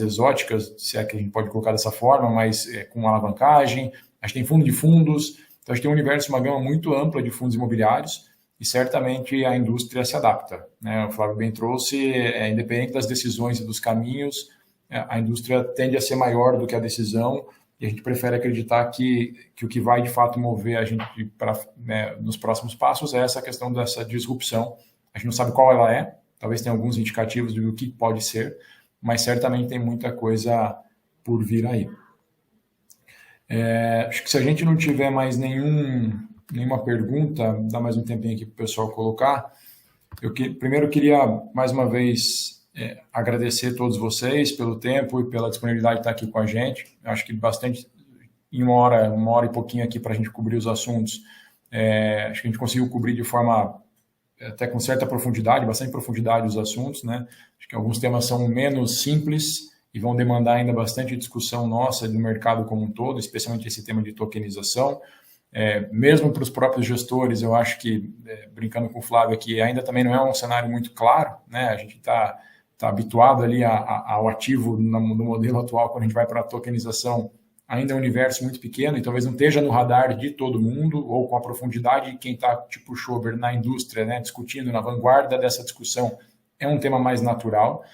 Speaker 4: exóticas, se é que a gente pode colocar dessa forma, mas com alavancagem, a gente tem fundo de fundos, então a gente tem um universo, uma gama muito ampla de fundos imobiliários, e certamente a indústria se adapta, né? O Flávio bem trouxe, independente das decisões e dos caminhos, a indústria tende a ser maior do que a decisão e a gente prefere acreditar que o que vai, de fato, mover a gente nos próximos passos é essa questão dessa disrupção. A gente não sabe qual ela é, talvez tenha alguns indicativos do que pode ser, mas certamente tem muita coisa por vir aí. Acho que se a gente não tiver mais nenhuma pergunta, dá mais um tempinho aqui para o pessoal colocar. Primeiro queria, mais uma vez, agradecer a todos vocês pelo tempo e pela disponibilidade de estar aqui com a gente. Acho que bastante, em uma hora e pouquinho aqui para a gente cobrir os assuntos. Acho que a gente conseguiu cobrir de forma até com certa profundidade, bastante profundidade os assuntos, né? Acho que alguns temas são menos simples e vão demandar ainda bastante discussão nossa do mercado como um todo, especialmente esse tema de tokenização. Mesmo para os próprios gestores, eu acho que, brincando com o Flávio aqui, ainda também não é um cenário muito claro, né? A gente está habituado ali ao ativo no modelo atual, quando a gente vai para a tokenização, ainda é um universo muito pequeno e talvez não esteja no radar de todo mundo ou com a profundidade de quem está, tipo o Schober, na indústria, né, discutindo, na vanguarda dessa discussão, é um tema mais natural,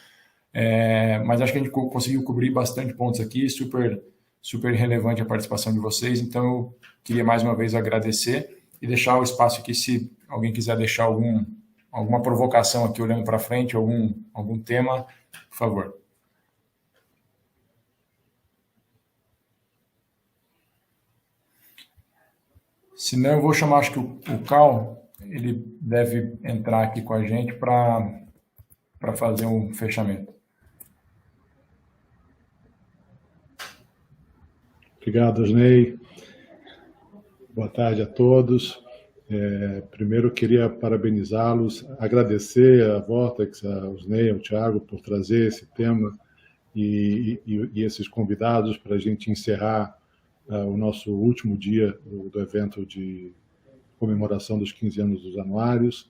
Speaker 4: mas acho que a gente conseguiu cobrir bastante pontos aqui, super, super relevante a participação de vocês, então eu queria mais uma vez agradecer e deixar o espaço aqui, se alguém quiser deixar alguma provocação aqui olhando para frente, algum tema, por favor. Se não, eu vou chamar, acho que o Cal, ele deve entrar aqui com a gente para fazer um fechamento.
Speaker 8: Obrigado, Osnei. Boa tarde a todos. Primeiro, eu queria parabenizá-los, agradecer a Vortex, ao Osnei, ao Thiago, por trazer esse tema e esses convidados para a gente encerrar o nosso último dia do evento de comemoração dos 15 anos dos anuários.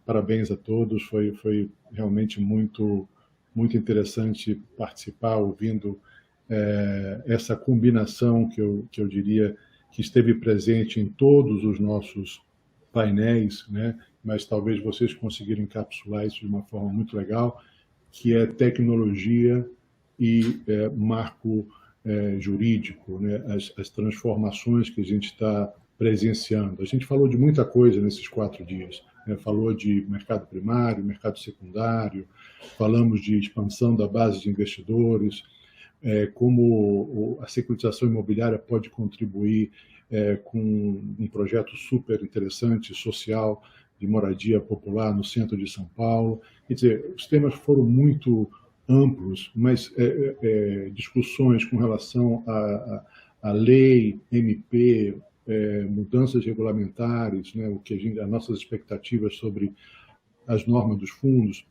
Speaker 8: Parabéns a todos, foi realmente muito, muito interessante participar, ouvindo essa combinação que eu diria que esteve presente em todos os nossos painéis, né? Mas talvez vocês conseguiram encapsular isso de uma forma muito legal, que é tecnologia e marco jurídico, né? As transformações que a gente está presenciando. A gente falou de muita coisa nesses 4 dias, né? Falou de mercado primário, mercado secundário, falamos de expansão da base de investidores, como a securitização imobiliária pode contribuir com um projeto super interessante, social, de moradia popular no centro de São Paulo. Quer dizer, os temas foram muito amplos, mas discussões com relação à lei, MP, mudanças regulamentares, né, as nossas expectativas sobre as normas dos fundos,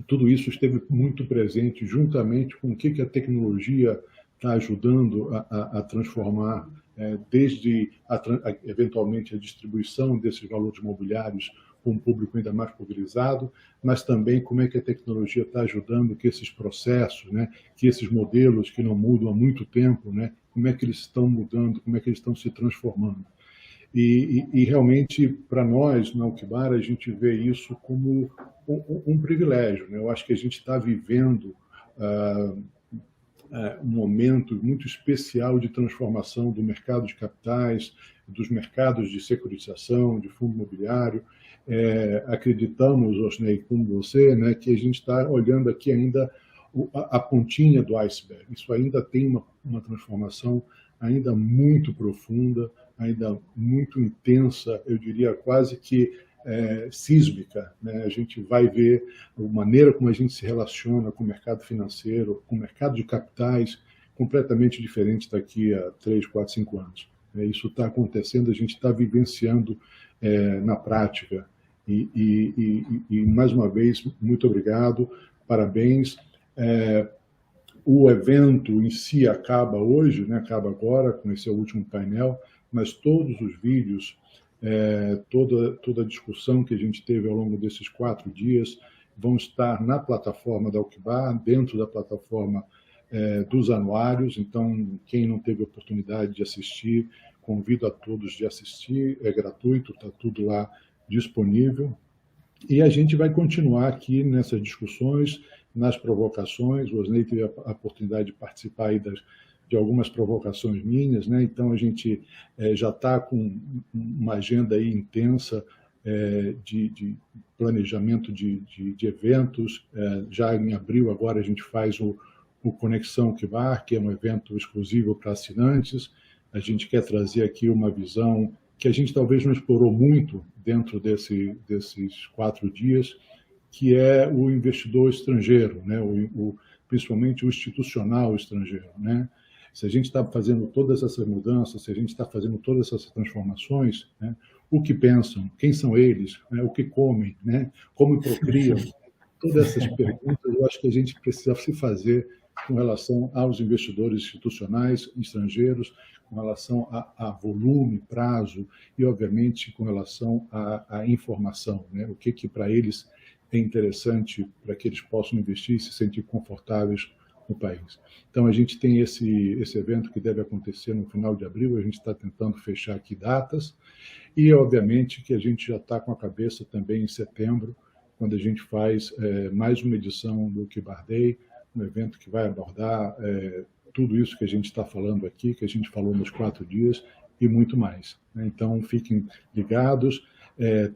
Speaker 8: tudo isso esteve muito presente juntamente com o que a tecnologia está ajudando a transformar, desde eventualmente a distribuição desses valores imobiliários com um público ainda mais pulverizado, mas também como é que a tecnologia está ajudando que esses processos, né, que esses modelos que não mudam há muito tempo, né, como é que eles estão mudando, como é que eles estão se transformando. E realmente, para nós, na Alquibar, a gente vê isso como um privilégio, né? Eu acho que a gente está vivendo um momento muito especial de transformação do mercado de capitais, dos mercados de securitização, de fundo imobiliário. Acreditamos, Osnei, como você, né, que a gente está olhando aqui ainda a pontinha do iceberg. Isso ainda tem uma transformação ainda muito profunda, ainda muito intensa, eu diria quase que sísmica, né? A gente vai ver a maneira como a gente se relaciona com o mercado financeiro, com o mercado de capitais, completamente diferente daqui a 3, 4, 5 anos. Isso está acontecendo, a gente está vivenciando na prática. E, mais uma vez, muito obrigado, parabéns. O evento em si acaba hoje, né? Acaba agora, com esse último painel, mas todos os vídeos, toda a discussão que a gente teve ao longo desses 4 dias vão estar na plataforma da Alquibar, dentro da plataforma dos anuários. Então, quem não teve oportunidade de assistir, convido a todos de assistir, é gratuito, está tudo lá disponível. E a gente vai continuar aqui nessas discussões, nas provocações. O Osnei teve a oportunidade de participar aí de algumas provocações minhas, né? Então a gente já está com uma agenda aí intensa de planejamento de eventos. Já em abril agora a gente faz o Conexão Kibar, que é um evento exclusivo para assinantes. A gente quer trazer aqui uma visão que a gente talvez não explorou muito dentro desses 4 dias, que é o investidor estrangeiro, né? Principalmente o institucional estrangeiro, né? Se a gente está fazendo todas essas mudanças, se a gente está fazendo todas essas transformações, né? O que pensam, quem são eles, né? O que comem, né? Como procriam, todas essas perguntas eu acho que a gente precisa se fazer com relação aos investidores institucionais estrangeiros, com relação a volume, prazo e, obviamente, com relação à informação, né? O que para eles é interessante para que eles possam investir e se sentir confortáveis no país. Então, a gente tem esse evento que deve acontecer no final de abril, a gente está tentando fechar aqui datas, e, obviamente, que a gente já está com a cabeça também em setembro, quando a gente faz mais uma edição do Kibar Day, um evento que vai abordar tudo isso que a gente está falando aqui, que a gente falou nos 4 dias, e muito mais, né? Então, fiquem ligados,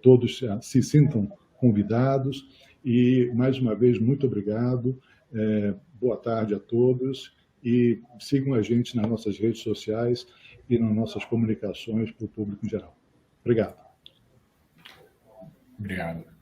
Speaker 8: todos se sintam convidados, e, mais uma vez, muito obrigado, boa tarde a todos, e sigam a gente nas nossas redes sociais e nas nossas comunicações para o público em geral. Obrigado.
Speaker 4: Obrigado.